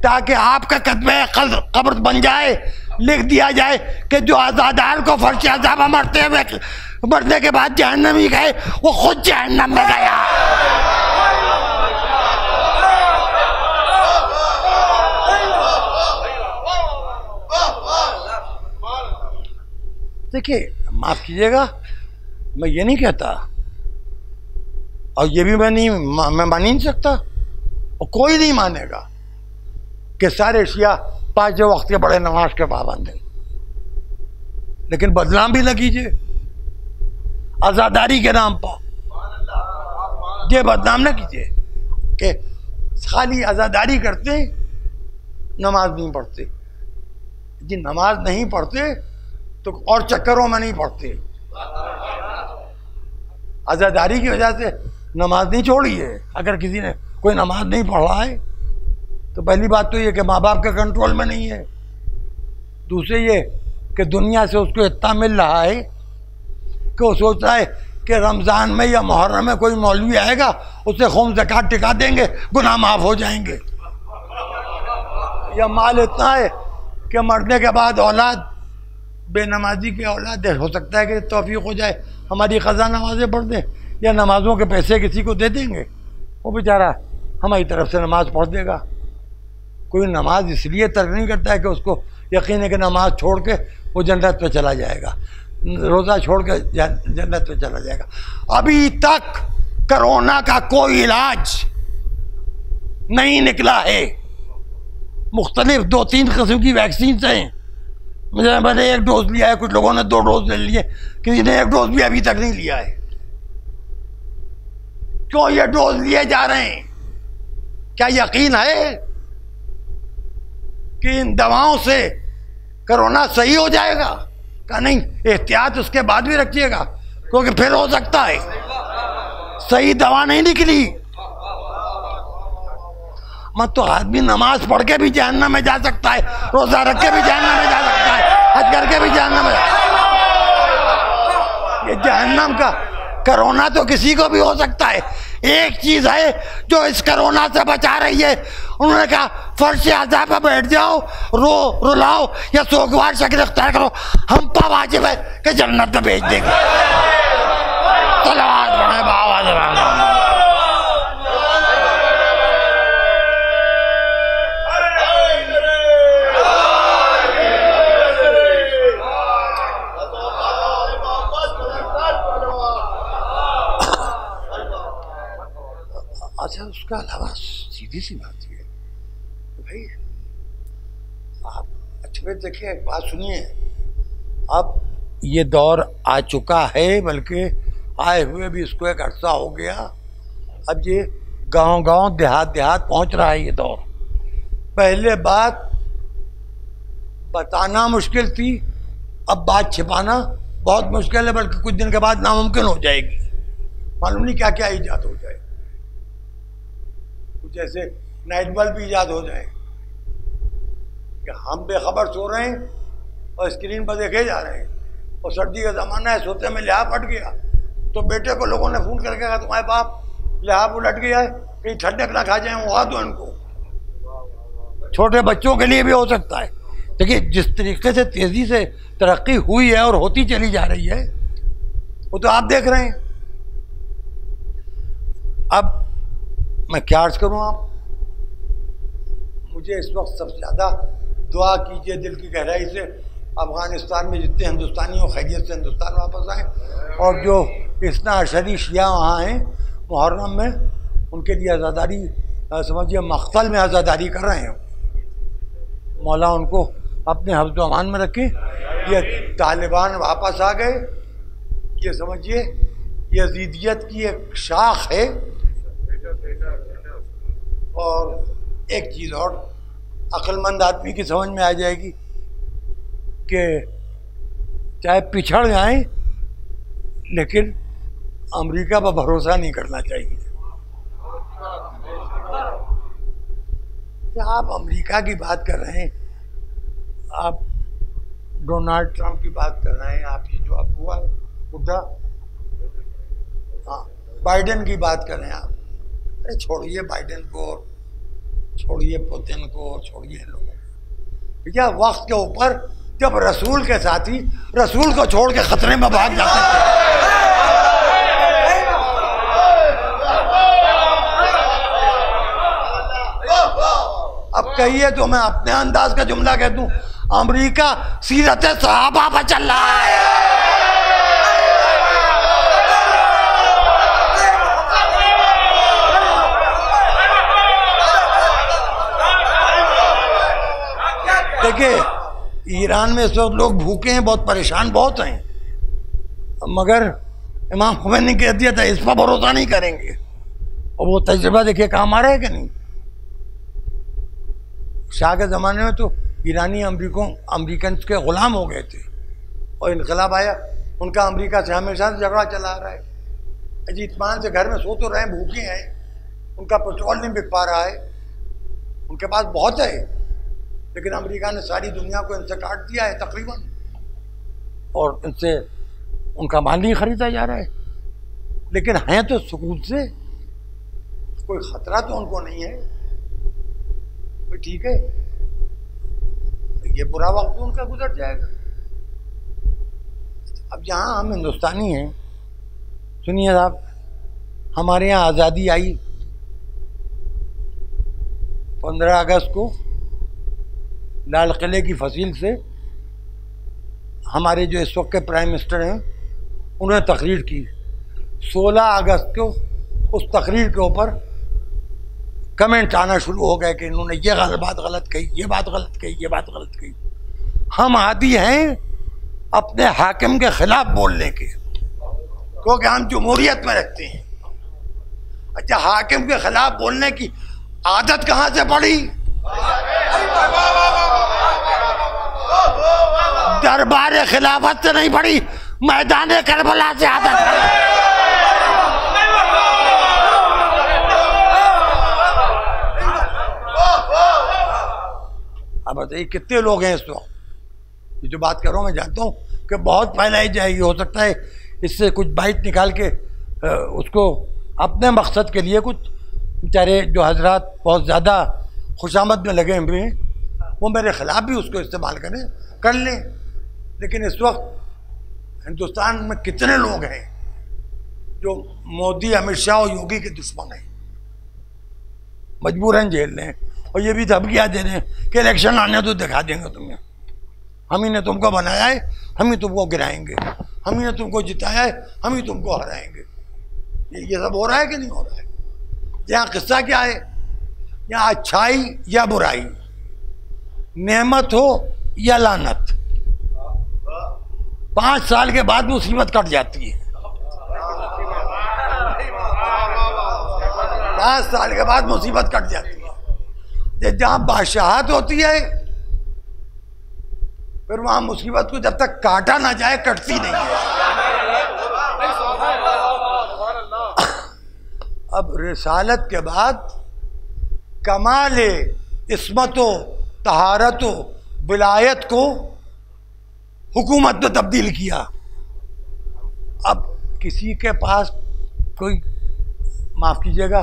ताकि आपका कत्मे कब्र बन जाए, लिख दिया जाए कि जो आज़ादार को फर्श अज़ा में मरने के बाद जहन्नम ही गए, वो खुद जहन्नम में गया। देखिए, माफ कीजिएगा, मैं ये नहीं कहता, और ये भी मैं मान नहीं सकता, और कोई नहीं मानेगा कि सारे शिया 5 वक्त के बड़े नमाज के पाबंद हैं, लेकिन बदनाम भी न कीजिए आज़ादारी के नाम पर। ये बदनाम न कीजिए कि खाली आज़ादारी करते, नमाज नहीं पढ़ते। जी नमाज नहीं पढ़ते तो और चक्करों में नहीं पढ़ते, आज़ादारी की वजह से नमाज नहीं छोड़ी है। अगर किसी ने कोई नमाज नहीं पढ़ा है तो पहली बात तो ये कि माँ बाप के कंट्रोल में नहीं है, दूसरे ये कि दुनिया से उसको इतना मिल रहा है कि वो सोच रहा है कि रमज़ान में या मुहर्रम में कोई मौलवी आएगा, उससे खून ज़कात टिका देंगे, गुनाह माफ़ हो जाएंगे। या माल इतना है कि मरने के बाद औलाद, बेनमाजी की औलाद हो सकता है कि तौफीक हो जाए, हमारी क़ज़ा नमाज़ें पढ़ दें या नमाज़ों के पैसे किसी को दे देंगे, वो बेचारा हमारी तरफ से नमाज़ पढ़ देगा। कोई नमाज इसलिए तर्क नहीं करता है कि उसको यकीन है कि नमाज छोड़ के वो जन्नत पे चला जाएगा, रोज़ा छोड़ के जन्नत पे चला जाएगा। अभी तक कोरोना का कोई इलाज नहीं निकला है। मुख्तलिफ 2-3 किस्म की वैक्सीन हैं, मैंने 1 डोज लिया है, कुछ लोगों ने 2 डोज ले लिए, किसी ने 1 डोज भी अभी तक नहीं लिया है। क्यों ये डोज लिए जा रहे हैं? क्या यकीन है कि इन दवाओं से कोरोना सही हो जाएगा? का नहीं, एहतियात उसके बाद भी रखिएगा, क्योंकि फिर हो सकता है सही दवा नहीं निकली। मत तो आदमी नमाज पढ़ के भी जहन्नम में जा सकता है, रोजा रख के भी जहन्नम में जा सकता है, हज करके भी जहन्नम में। ये कोरोना तो किसी को भी हो सकता है। एक चीज है जो इस कोरोना से बचा रही है, उन्होंने कहा फर्श आज़ा पर बैठ जाओ, रुलाओ या सोगवार शक्ल अख्तियार करो, हम पर वाजिब है कि जन्नत में भेज देंगे। सलावत पढ़े बाबा। अच्छा, उसका अलावा सीधी सी बात ये है भाई, आप अच्छे देखिए, एक बात सुनिए, अब ये दौर आ चुका है, बल्कि आए हुए भी इसको एक अरसा हो गया। अब ये गांव-गांव, देहात पहुंच रहा है ये दौर। पहले बात बताना मुश्किल थी, अब बात छिपाना बहुत मुश्किल है, बल्कि कुछ दिन के बाद नामुमकिन हो जाएगी। मालूम नहीं क्या क्या ईजाद हो जाए, जैसे नाइट बल्ब ईजाद हो जाए कि हम बेखबर सो रहे हैं और स्क्रीन पर देखे जा रहे हैं, और सर्दी का ज़माना है, सोते में लिहाफ हट गया तो बेटे को लोगों ने फ़ोन करके कहा तुम्हारे बाप लिहाफ उलट गया है, कहीं ठंडक ना खा जाए, उड़ा दो इनको। छोटे बच्चों के लिए भी हो सकता है। देखिए, जिस तरीके से तेज़ी से तरक्की हुई है और होती चली जा रही है, वो तो आप देख रहे हैं। अब मैं क्या अर्ज करूं, आप मुझे इस वक्त सबसे ज़्यादा दुआ कीजिए दिल की गहराई से, अफ़गानिस्तान में जितने हिंदुस्तानी हो खैरियत से हिंदुस्तान वापस आए, और जो इतना अशरी शिया वहाँ हैं मुहर्रम में, उनके लिए आज़ादारी समझिए मख्तल में आज़ादारी कर रहे हैं। मौला उनको अपने हफ्ज़ व अमान में रखे। ये तालिबान वापस आ गए, ये समझिए यज़ीदियत की एक शाख है। और एक चीज़ और अक्लमंद आदमी की समझ में आ जाएगी कि चाहे पिछड़ जाएं, लेकिन अमेरिका पर भरोसा नहीं करना चाहिए। आप अमेरिका की बात कर रहे हैं, आप डोनाल्ड ट्रंप की बात कर रहे हैं, आप ये जो अब हुआ है बुढ़ा, हाँ बाइडेन की बात कर रहे हैं आप। अरे छोड़िए बाइडेन को, छोड़िए पुतिन को, छोड़िए लोगों को। भैया वक्त के ऊपर जब रसूल के साथी रसूल को छोड़ के खतरे में भाग जाते थे, अब कहिए तो मैं अपने अंदाज का जुमला कह दूं, अमेरिका सीरत सहाबा पर चल रहा है। देखिए, ईरान में इस वक्त लोग भूखे हैं, बहुत परेशान बहुत हैं, मगर इमाम खुमैनी ने कह दिया था इस पर भरोसा नहीं करेंगे, और वो तजुर्बा देखिए काम आ रहा है कि नहीं। शाह के ज़माने में तो ईरानी अमरीकन के ग़ुलाम हो गए थे, और इनकलाब आया, उनका अमेरिका से हमेशा से झगड़ा चला आ रहा है। अजी इत्मीनान से घर में सो तो रहे हैं, भूखे हैं, उनका पेट्रोल नहीं बिक पा रहा है, उनके पास बहुत है, लेकिन अमेरिका ने सारी दुनिया को इनसे काट दिया है तकरीबन, और इनसे उनका माल नहीं खरीदा जा रहा है। लेकिन हैं तो सुकून से, कोई ख़तरा तो उनको नहीं है, ठीक है, ये बुरा वक्त उनका गुजर जाएगा। अब जहाँ हम हिंदुस्तानी हैं, सुनिए साहब, हमारे यहाँ आज़ादी आई 15 अगस्त को लाल किले की फसील से। हमारे जो इस वक्त के प्राइम मिनिस्टर हैं, उन्होंने तकरीर की 16 अगस्त को। उस तकरीर के ऊपर कमेंट आना शुरू हो गए कि इन्होंने ये बात गलत कही, ये बात गलत कही, ये बात गलत कही। हम आदी हैं अपने हाकिम के खिलाफ बोलने के, क्योंकि हम जमहूरियत में रहते हैं। अच्छा, हाकिम के खिलाफ बोलने की आदत कहाँ से पड़ी? दरबार खिलाफत से नहीं पड़ी, मैदान करबला से आदत पड़ी। अब बताइए कितने लोग हैं इस वक्त? ये जो बात कर रहा हूँ मैं जानता हूँ कि बहुत फैलाई जाएगी, हो सकता है इससे कुछ बाइट निकाल के उसको अपने मकसद के लिए कुछ बेचारे जो हजरात बहुत ज़्यादा खुशामद में लगे हुए हैं वो मेरे ख़िलाफ़ भी उसको इस्तेमाल कर लें। लेकिन इस वक्त हिंदुस्तान में कितने लोग हैं जो मोदी, अमित शाह और योगी के दुश्मन हैं, मजबूरन झेल लें। और ये भी धमकियाँ दे रहे हैं कि इलेक्शन आने तो दिखा देंगे तुम्हें, हम ही ने तुमको बनाया है, हम ही तुमको गिराएंगे, हम ही ने तुमको जिताया है, हम ही तुमको हराएंगे। ये सब हो रहा है कि नहीं हो रहा है? यहाँ किस्सा क्या है? यहाँ अच्छाई या बुराई, नेमत हो या लानत, 5 साल के बाद मुसीबत कट जाती है। 5 साल के बाद मुसीबत कट जाती है। जहां बादशाहत होती है फिर वहां मुसीबत को जब तक काटा ना जाए कटती नहीं है। अब रिसालत के बाद कमाले इस्मतो तहारतो विलायत को हुकूमत ने तब्दील किया। अब किसी के पास कोई, माफ कीजिएगा,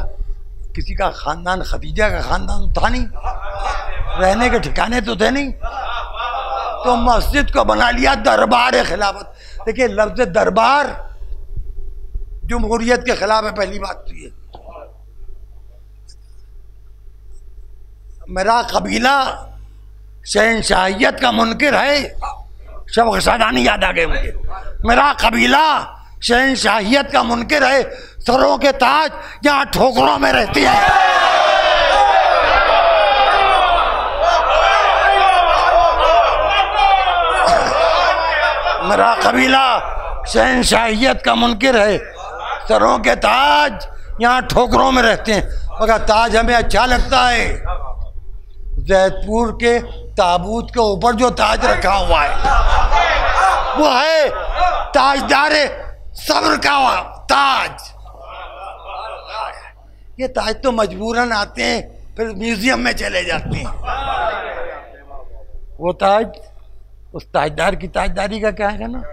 किसी का खानदान, खदीजा का खानदान था नहीं, रहने के ठिकाने तो थे नहीं, तो मस्जिद को बना लिया दरबार खिलाफत। देखिए लफ्ज दरबार जमहूरियत के खिलाफ है, पहली बात तो ये। मेरा कबीला शहनशाहियत का मुनकिर है, शब सादानी याद आ गए मुझे। मेरा कबीला शहनशाहियत का मुनकिर है, सरों के ताज यहाँ ठोकरों में रहती है। मेरा कबीला शहनशाहियत का मुनकिर है, सरों के ताज यहाँ ठोकरों में रहते हैं। मगर ताज हमें अच्छा लगता है, जैतपुर के ताबूत के ऊपर जो ताज रखा हुआ है वो है ताजदार सब्र का ताज। ये ताज तो मजबूरन आते हैं फिर म्यूजियम में चले जाते हैं। वो ताज, उस ताजदार की ताजदारी का क्या है ना,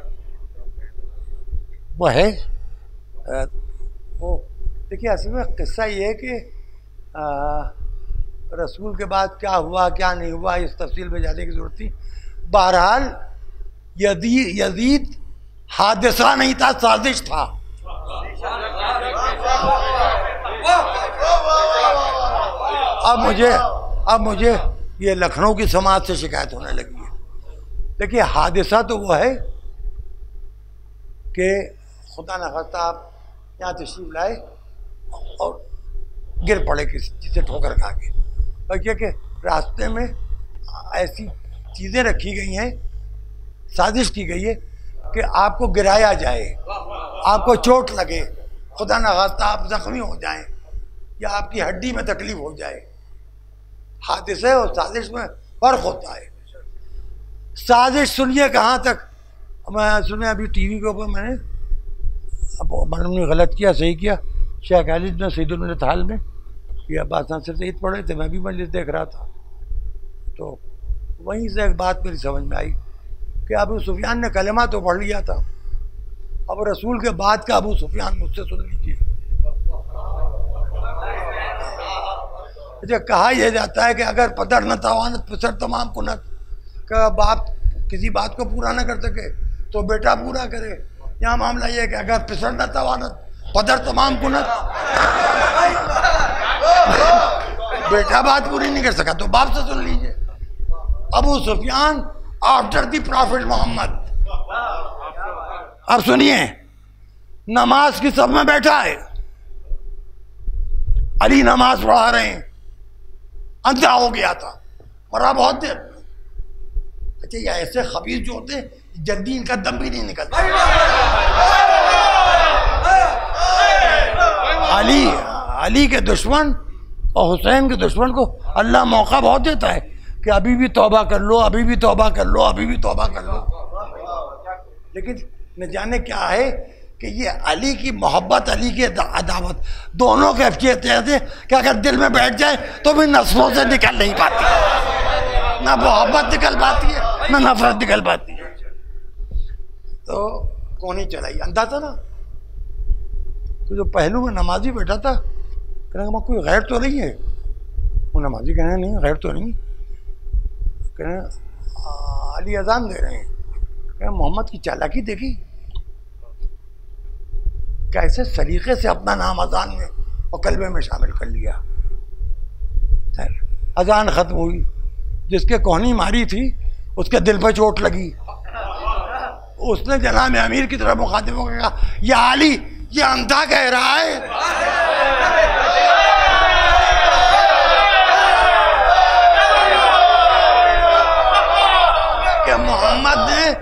वो है वो। देखिए असल में किस्सा ये है कि रसूल के बाद क्या हुआ क्या नहीं हुआ इस तफसील में जाने की जरूरत थी। बहरहाल यजीद हादसा नहीं था, साजिश था। अब मुझे ये लखनऊ की समाज से शिकायत होने लगी है। देखिए हादसा तो वो है कि खुदा न खास्ता आप यहाँ तशरीफ लाए और गिर पड़े किसी से ठोकर खा के, और क्या कि रास्ते में ऐसी चीज़ें रखी गई हैं, साजिश की गई है कि आपको गिराया जाए, आपको चोट लगे, खुदा न खास्ता आप जख्मी हो जाएं या आपकी हड्डी में तकलीफ हो जाए। हादसे और साजिश में फ़र्क होता है। साजिश सुनिए कहाँ तक, मैं सुने अभी टीवी के ऊपर मैंने, अब मैंने गलत किया सही किया, शेख खालिद ने सईदुल मिलत हाल में ये अब्बास नासिर सईद पढ़े थे, मैं भी मजलिस देख रहा था, तो वहीं से एक बात मेरी समझ में आई कि अबू सुफियान ने कलमा तो पढ़ लिया था, अब रसूल के बाद का अबू सुफियान मुझसे सुन लीजिए। मुझे कहा यह जाता है कि अगर पदर न तवानत पिसर तमाम कुनत, का बाप किसी बात को पूरा ना कर सके तो बेटा पूरा करे। यहाँ मामला यह है कि अगर पिसर न तवानत पदर तमाम कुनत, बेटा बात पूरी नहीं कर सका तो बाप से सुन लीजिए। Abu Sufyan after the prophet Muhammad. अब सुनिए, नमाज की सब में बैठा है, अली नमाज पढ़ा रहे हैं, अंधा हो गया था, मरा बहुत देर। अच्छा ये ऐसे खबीर जो होते हैं जल्दी इनका दम भी नहीं निकलता। अली के दुश्मन और हुसैन के दुश्मन को अल्लाह मौका बहुत देता है कि अभी भी तौबा कर लो, अभी भी तौबा कर लो, अभी भी तौबा कर लो। लेकिन न जाने क्या है कि ये अली की मोहब्बत, अली की अदावत, दोनों के कैफियत ऐसे कि अगर दिल में बैठ जाए तो भी नस्लों से निकल नहीं पाती, ना मोहब्बत निकल पाती है ना नफरत निकल पाती है। तो कौन ही चलाई, अंधा था ना, तो जो पहलू में नमाजी बैठा था, कहने लगा कोई गैर तो नहीं है? वो नमाजी कहने नहीं गैर तो नहीं। कहने अली अजान दे रहे हैं। कहने मोहम्मद की चालाकी देखी, कैसे सलीके से अपना नाम अजान में और कलबे में शामिल कर लिया। अजान खत्म हुई, जिसके कोहनी मारी थी उसके दिल पर चोट लगी। उसने जनाब अमीर की तरफ मुखातिब को कहा, या अली, ये अंधा कह रहा है कि मोहम्मद ने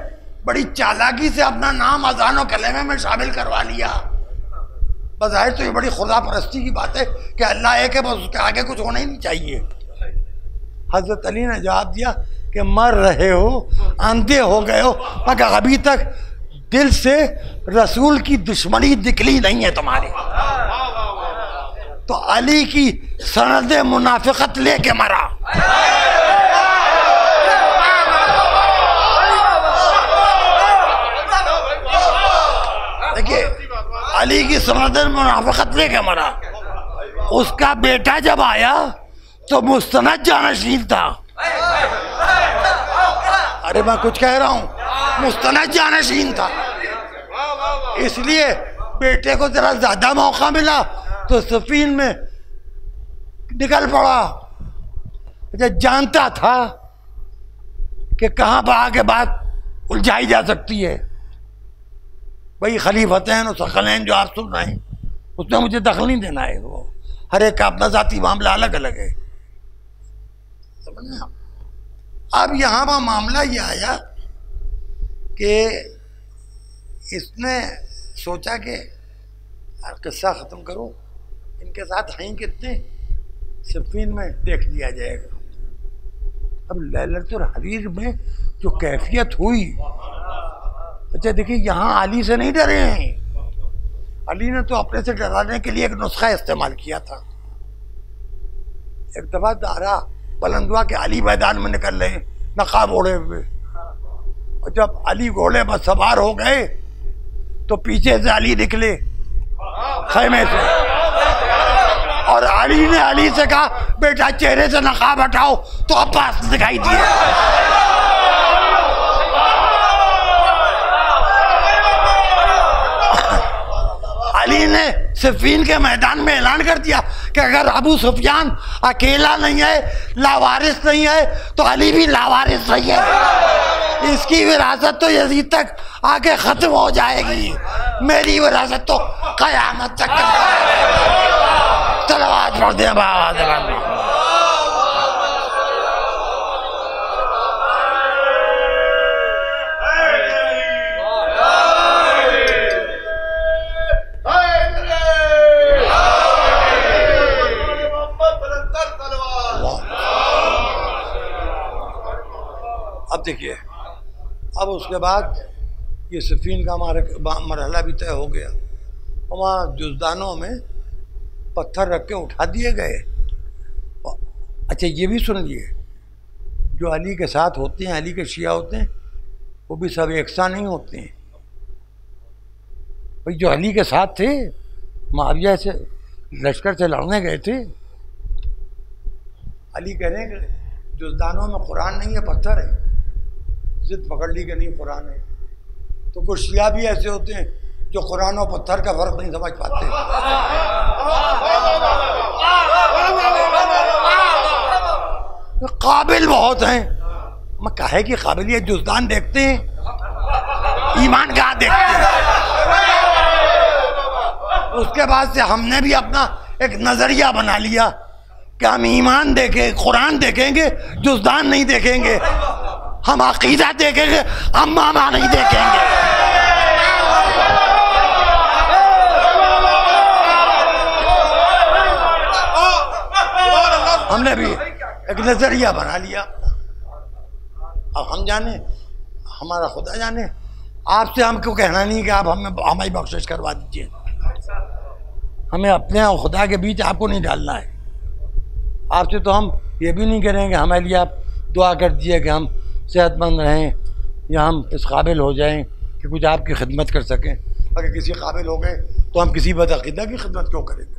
बड़ी चालाकी से अपना नाम अजान और कलेमे में शामिल करवा लिया। बज़ाहिर तो ये बड़ी खुदा परस्ती की बात है कि अल्लाह एक है, बस उसके आगे कुछ होना ही नहीं चाहिए। हजरत अली ने जवाब दिया कि मर रहे हो, अंधे हो गए हो, मगर अभी तक दिल से रसूल की दुश्मनी निकली नहीं है तुम्हारी। तो अली की सनद मुनाफिकत लेके मरा। देखिए, अली की सनद मुनाफिकत लेके मरा। उसका बेटा जब आया तो मुस्तनद जानशीन था। अरे मैं कुछ कह रहा हूं, मुस्तनद जानशीन था, इसलिए बेटे को जरा ज्यादा मौका मिला तो सफीन में निकल पड़ा। जब जानता था कि कहां पर आगे बात उलझाई जा सकती है। भाई खलीफतैन और सकलैन जो आप सुन रहे हैं, उसमें मुझे दखल नहीं देना है। वो हर एक का अपना जाती मामला अलग अलग है। अब यहाँ पर मामला ये आया कि इसने सोचा कि किस्सा ख़त्म करो, इनके साथ हैं कितने, सिफ़ीन में देख लिया जाएगा। अब लैलतुल हरीर में जो कैफियत हुई, अच्छा देखिए, यहाँ अली से नहीं डरे हैं। अली ने तो अपने से डराने के लिए एक नुस्खा इस्तेमाल किया था। एक दफा दारा बुलंद हुआ कि अली मैदान में निकल रहे नकाब ओढ़े हुए, और जब अली घोड़े पर सवार हो गए तो पीछे से अली निकले खैमे से, और अली ने अली से कहा, बेटा चेहरे से नकाब हटाओ, तो अब्बास दिखाई दिए। अली ने सिफ़ीन के मैदान में ऐलान कर दिया कि अगर अबू सुफियान अकेला नहीं है, लावारिस नहीं है, तो अली भी लावारिस नहीं है। इसकी विरासत तो यजीद तक आगे खत्म हो जाएगी, मेरी विरासत तो कयामत तक। तलवार पढ़ दे बाबा। अब देखिए, अब उसके बाद ये सिफ़ीन का मरहला भी तय हो गया। वहाँ जुज़दानों में पत्थर रख के उठा दिए गए। अच्छा ये भी सुन लिए, जो अली के साथ होते हैं, अली के शिया होते हैं, वो भी सब एक सा नहीं होते हैं। भाई जो अली के साथ थे, मुआविया से लश्कर से लड़ने गए थे, अली कह रहे हैं कि जुज़दानों में कुरान नहीं है, पत्थर है। जिद पकड़ ली कि नहीं कुरान है। तो कुछ शिया भी ऐसे होते हैं जो कुरान और पत्थर का फर्क नहीं समझ पाते। काबिल बहुत हैं, मैं कहे कि काबिलियत जुज़दान देखते हैं, ईमान कहाँ देखते हैं। उसके बाद से हमने भी अपना एक नजरिया बना लिया कि हम ईमान देखें, कुरान देखेंगे, जुज़दान नहीं देखेंगे। हम अकीदा देखेंगे, हम मामा नहीं देखेंगे। हमने भी एक नजरिया बना लिया। अब हम जाने, हमारा खुदा जाने। आपसे हमको कहना नहीं कि आप हमें बख्शिश करवा दीजिए। हमें अपने और खुदा के बीच आपको नहीं डालना है। आपसे तो हम ये भी नहीं करेंगे हमारे लिए आप दुआ कर दीजिए कि हम सेहतमंद रहें या हम इस काबिल हो जाएं कि कुछ आपकी खिदमत कर सकें। अगर किसी काबिल हो गए तो हम किसी बदअकीदा की खिदमत क्यों करेंगे?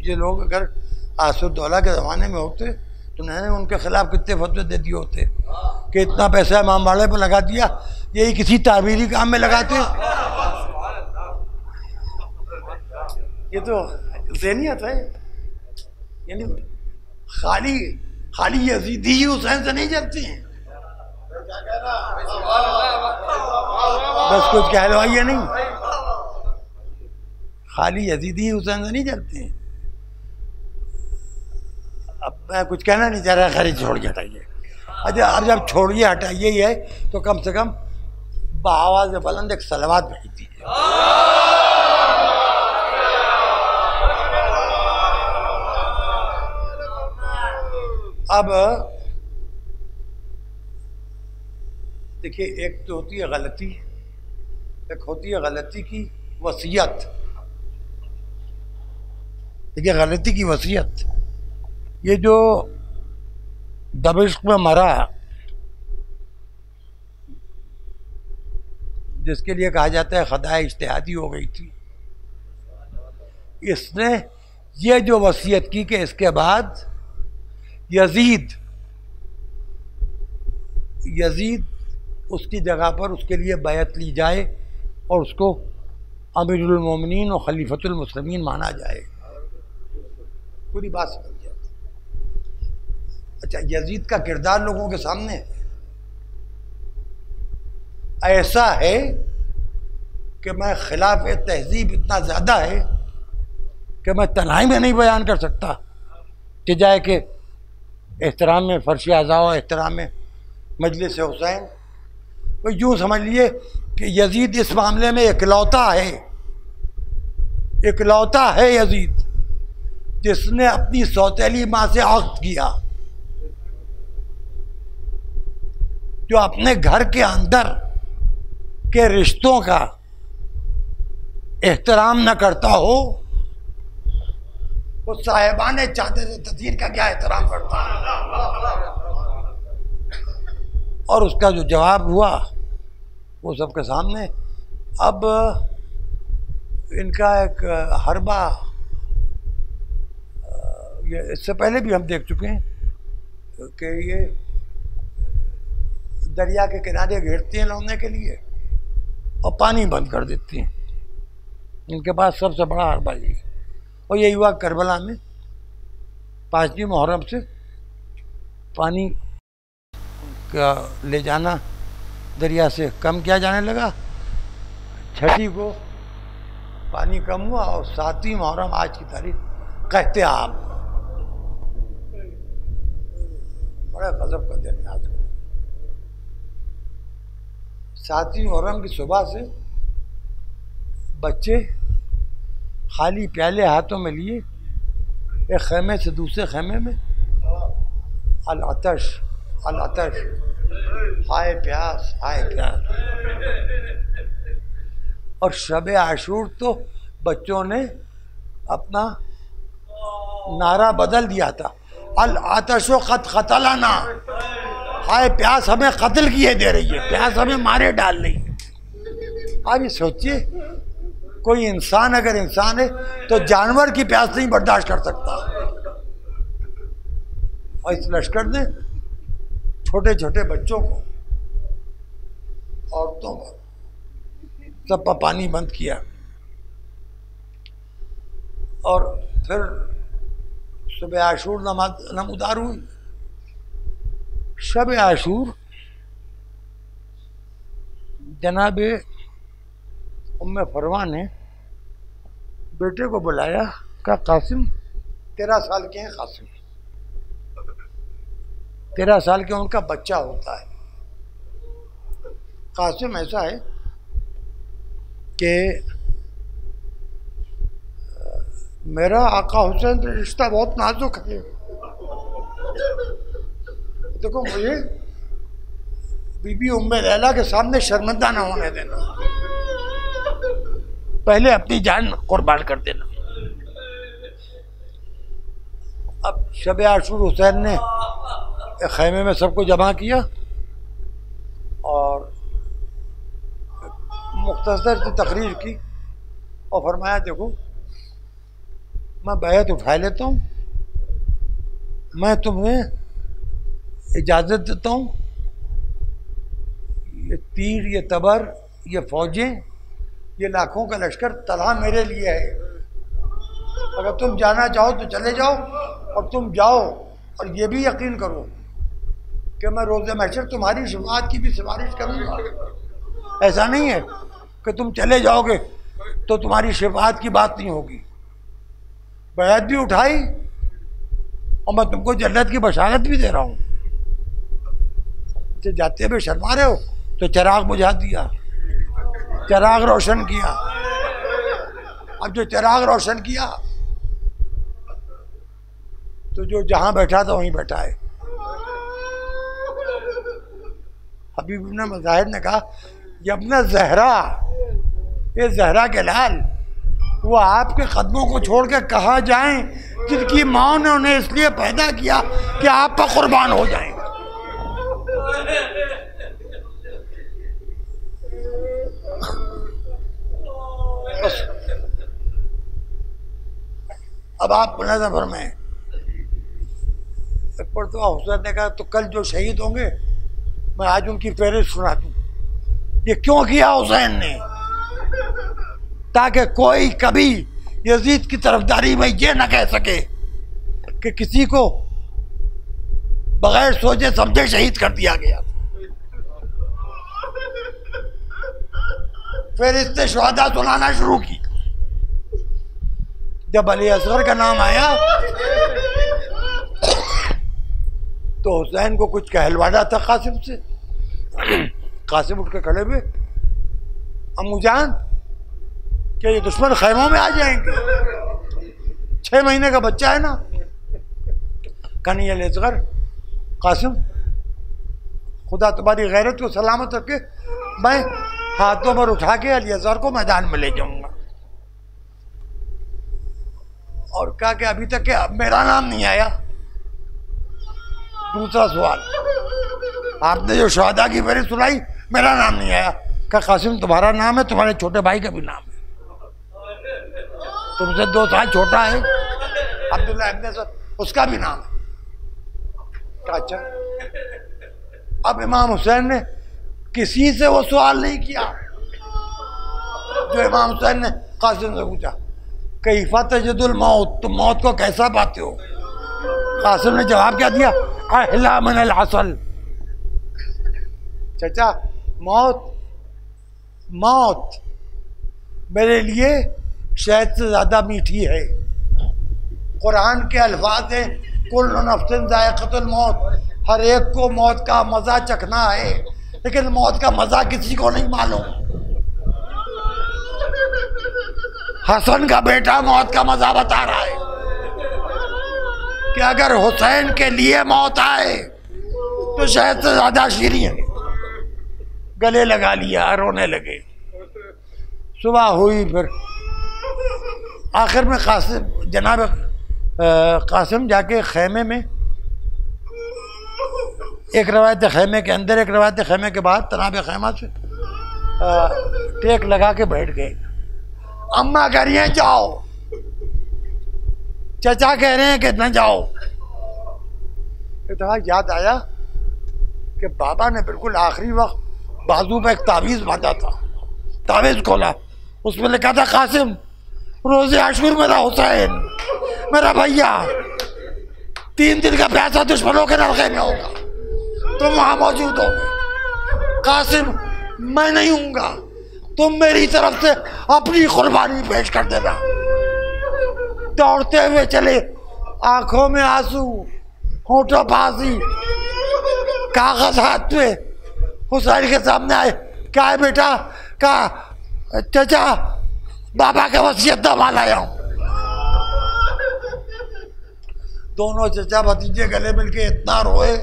ये लोग अगर आसुद्दौला के ज़माने में होते तो मैंने उनके खिलाफ कितने फतवे दे दिए होते कि इतना पैसा इमाम बाड़े पर लगा दिया, यही किसी ताबीरी काम में लगाते। ये तो ज़हनियत है, यानी खाली खाली यजीदी ही हुसैन से नहीं जलते हैं, बस कुछ कहलवाइए नहीं, खाली यजीदी ही हुसैन से नहीं जलते हैं। अब मैं कुछ कहना नहीं चाह रहा, खैर छोड़िए, हटाइए। अच्छा, अब जब छोड़िए हटाइए ही है तो कम से कम बआवाज़ बुलंद एक सलवात भेज दीजिए। अब देखिए, एक तो होती है गलती, एक होती है गलती की वसीयत। देखिए, गलती की वसीयत, ये जो दमिश्क में मरा, जिसके लिए कहा जाता है खताए इज्तिहादी हो गई थी, इसने ये जो वसीयत की कि इसके बाद यजीद उसकी जगह पर उसके लिए बैत ली जाए और उसको अमीरुल मोमिनीन और खलीफतुल मुस्लिमीन माना जाए। पूरी बात समझ जाए। अच्छा, यजीद का किरदार लोगों के सामने ऐसा है कि मैं खिलाफ तहजीब इतना ज़्यादा है कि मैं तन्हाई में नहीं बयान कर सकता कि जाए कि एहतराम में फर्श आज़ा और एहतराम में मजलिस हुसैन। तो यूँ समझ लिए कि यजीद इस मामले में इकलौता है यजीद जिसने अपनी सौतेली माँ से अक़्द किया, जो अपने घर के अंदर के रिश्तों का एहतराम न करता हो, वो साहिबाने चादर तदीर का क्या एहतराम करता है। और उसका जो जवाब हुआ वो सबके सामने। अब इनका एक हरबा, ये इससे पहले भी हम देख चुके हैं कि ये दरिया के किनारे घेरते हैं लौटने के लिए और पानी बंद कर देती हैं। इनके पास सबसे बड़ा हरबा ये, और यही हुआ करबला में 5वीं मुहर्रम से पानी का ले जाना दरिया से कम किया जाने लगा। 6ठी को पानी कम हुआ और 7वीं मुहर्रम आज की तारीख कहते आप, बड़ा गजब का दिन आज का। 7वीं मुहर्रम की सुबह से बच्चे खाली प्याले हाथों में लिए एक खेमे से दूसरे खेमे में अल आतश हाय प्यास हाय प्यास। और शब आशूर तो बच्चों ने अपना नारा बदल दिया था, अल आतशो खत खतलाना, हाय प्यास हमें कत्ल किए दे रही है, प्यास हमें मारे डाल रही है। आप ये सोचिए, कोई इंसान अगर इंसान है तो जानवर की प्यास नहीं बर्दाश्त कर सकता। और इस लश्कर ने छोटे छोटे बच्चों को, औरतों को, सब पर पानी बंद किया। और फिर सुबह आशूर नमूदार हुई। शब आशूर जनाब उम्मे फरवा ने बेटे को बुलाया, कहा कासिम 13 साल के हैं, कासिम 13 साल के उनका बच्चा होता है। कासिम ऐसा है कि मेरा आका हुसैन से रिश्ता बहुत नाजुक है। देखो, मुझे बीबी उम्मे लैला के सामने शर्मिंदा ना होने देना, पहले अपनी जान कुर्बान कर देना। अब शब आशूर हुसैन ने खेमे में सबको जमा किया मुख्तसर सी तकरीर की और फरमाया देखो मैं बैत उठा लेता हूँ, मैं तुम्हें इजाज़त देता हूँ, ये तीर, ये तबर, ये फौजें, ये लाखों का लश्कर तला मेरे लिए है। अगर तुम जाना चाहो तो चले जाओ, और तुम जाओ और ये भी यकीन करो कि मैं रोज़े महशर तुम्हारी शफाअत की भी सिफारिश करूँगा। ऐसा नहीं है कि तुम चले जाओगे तो तुम्हारी शफाअत की बात नहीं होगी। बैत भी उठाई और मैं तुमको जन्नत की बशारत भी दे रहा हूँ। जाते हुए शर्मा रहे हो तो चिराग बुझा दिया, चिराग रोशन किया। अब जो चिराग रोशन किया तो जो जहां बैठा था वहीं बैठा है। हबीब इब्न मुजाहिद ने कहा ये अपना जहरा, ये जहरा के लाल, वो आपके कदमों को छोड़ के कहाँ जाएं जिनकी माँ ने उन्हें इसलिए पैदा किया कि आप पर कुर्बान हो जाएं। बस अब आप नजर फरमाएं। एक पर तो हुसैन ने कहा तो कल जो शहीद होंगे मैं आज उनकी फहरिस्त सुना दूं। ये क्यों किया हुसैन ने? ताकि कोई कभी यजीद की तरफदारी में ये न कह सके कि किसी को बगैर सोचे समझे शहीद कर दिया गया। फिर इसने शुहदा सुनाना शुरू की। जब अली असगर का नाम आया तो हुसैन को कुछ कहलवाना था कासिम से। कासिम उठ के खड़े हुए, अम्मू जान क्या ये दुश्मन खैमों में आ जाएंगे? 6 महीने का बच्चा है ना। कन्हैया अली असगर, कासिम खुदा तुम्हारी गैरत को सलामत रखे, मैं हाथों पर उठा के अली असगर को मैदान में ले जाऊंगा। और कहा कि अभी तक क्या मेरा नाम नहीं आया? दूसरा सवाल, आपने जो शहादा की फेरी सुनाई मेरा नाम नहीं आया। कहा कासिम तुम्हारा नाम है, तुम्हारे छोटे भाई का भी नाम है, तुमसे 2 साल छोटा है अब्दुल्ला इब्न सर, उसका भी नाम है। कहा अच्छा। अब इमाम हुसैन ने किसी से वो सवाल नहीं किया जो इमाम हुसैन ने कासिम से पूछा, कैफा तजदुल मौत, तुम मौत को कैसा पाते हो? कासिम ने जवाब क्या दिया? अहला मिन अल असल। चाचा मौत, मौत मेरे लिए शहद से ज्यादा मीठी है। कुरान के अल्फाज हैं कुल्लु नफ्सिन ज़ाइक़तुल मौत, हर एक को मौत का मजा चखना है, लेकिन मौत का मजा किसी को नहीं मालूम। हसन का बेटा मौत का मजा बता रहा है कि अगर हुसैन के लिए मौत आए तो शायद से ज्यादा शीरी है। गले लगा लिया, रोने लगे। सुबह हुई, फिर आखिर में कासिम, जनाब कासिम जाके खेमे में, एक रवायत खेमे के अंदर, एक रवायत खेमे के बाहर, तनाब खेमा से टेक लगा के बैठ गए। अम्मा कह रही हैं जाओ, चचा कह रहे हैं कि न जाओ। इतना याद आया कि बाबा ने बिल्कुल आखिरी वक्त बाजू पे एक तावीज़ बांधा था। तावीज़ खोला, उसमें लिखा था कासिम रोज़े आशूर मेरा हुसैन, मेरा भैया 3 दिन का प्यासा दुश्मनों के नरके में होगा, तुम वहां मौजूद होगे। कासिम मैं नहीं हूँगा, तुम मेरी तरफ से अपनी कुर्बानी पेश कर देना। दौड़ते हुए चले, आंखों में आंसू, होठों पासी, कागज हाथ में, हुसैन के सामने आए। क्या है बेटा? कहा चाचा बाबा के वसीयतनामा लाया हूं। दोनों चचा भतीजे गले मिलके इतना रोए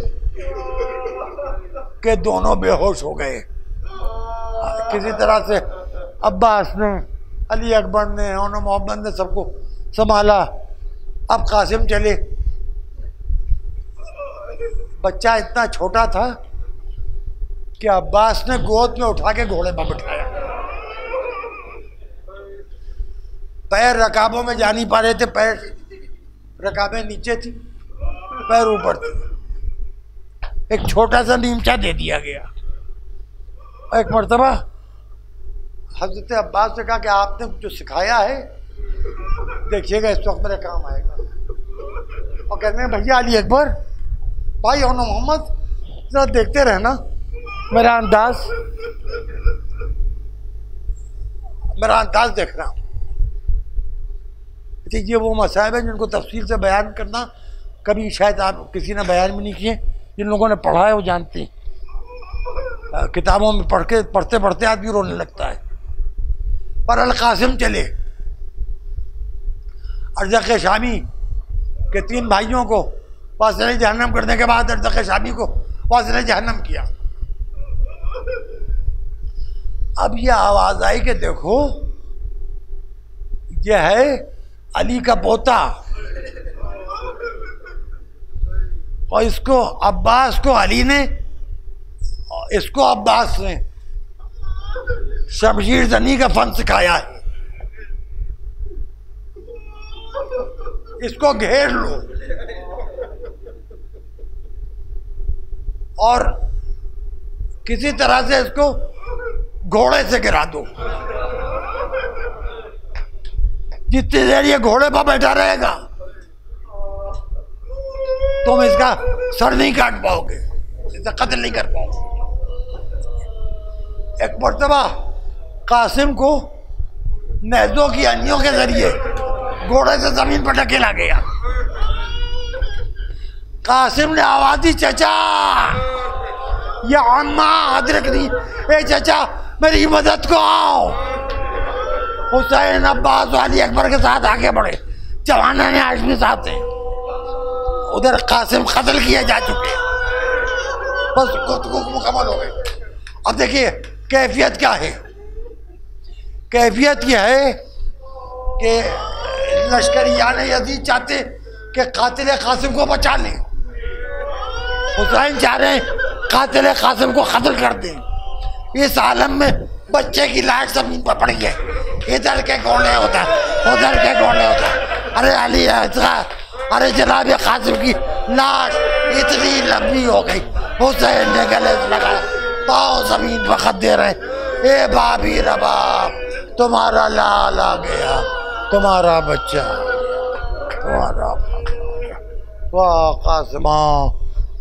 कि दोनों बेहोश हो गए। किसी तरह से अब्बास ने, अली अकबर ने और मोहम्मद ने सबको संभाला। अब कासिम चले। बच्चा इतना छोटा था कि अब्बास ने गोद में उठा के घोड़े पर बिठाया। पैर रकाबों में जा नहीं पा रहे थे, पैर रकाबें नीचे थी, पैर ऊपर थे। एक छोटा सा नीमचा दे दिया गया। एक मर्तबा हजरत अब्बास से कहा कि आपने जो सिखाया है देखिएगा इस वक्त मेरे काम आएगा। और कहते हैं भैया अली अकबर भाई और मोहम्मद जरा देखते रहना मेरा अंदाज देख रहा हूँ। अच्छा ये वो मसाइब हैं जिनको तफसील से बयान करना कभी शायद आप किसी ने बयान भी नहीं किए। जिन लोगों ने पढ़ा है वो जानते हैं, किताबों में पढ़ते पढ़ते आदमी रोने लगता है। पर अल-कासिम चले, अर्ज़क़ शामी के 3 भाइयों को वासिले जहन्नम करने के बाद अर्ज़क़ शामी को वासिले जहन्नम किया। अब ये आवाज़ आई कि देखो ये है अली का पोता और इसको अब्बास को अली ने, इसको अब्बास ने शमशीर जनी का फन सिखाया है, इसको घेर लो और किसी तरह से इसको घोड़े से गिरा दो। जितनी देर ये घोड़े पर बैठा रहेगा तुम इसका सर नहीं काट पाओगे, इसे कत्ल नहीं कर पाओगे। एक मर्तबा कासिम को नेज़ों की अनियों के जरिए घोड़े से जमीन पर ढकेला गया। कासिम ने आवाज दी चचा या अम्मा अदरक दी, ए चचा मेरी मदद को आओ। हुसैन अब्बास अली अकबर के साथ आगे बढ़े, जवाना ने आज भी साथ हैं। उधर कासिम कत्ल किए जा चुके, बस गुफ्तगू मुकम्मल हो गई। अब देखिए कैफियत क्या है। कैफियत यह है कि लश्करियान यजीद चाहते कि कातिल कासिम को बचा लें, हुसैन चाह रहे हैं कातिल कासिम को कत्ल कर दें। इस आलम में बच्चे की लाश जमीन पर पड़ी है, इधर के घोड़े होता है उधर के घोड़े होता है। अरे अली अरे जनाब कासिम की लाश इतनी लंबी हो गई, हुसैन ने गले से लगा पाँव जमीन पर खत दे रहे, ए बाबी रबाब तुम्हारा लाल आ गया, तुम्हारा बच्चा, तुम्हारा वाह कासिमा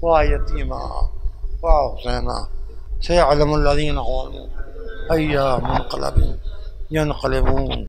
वाह यतीमा वाह हुसैना सयअलमुल्लज़ीना क़ालू अय्या मुनक़लबिन यनक़लिबून।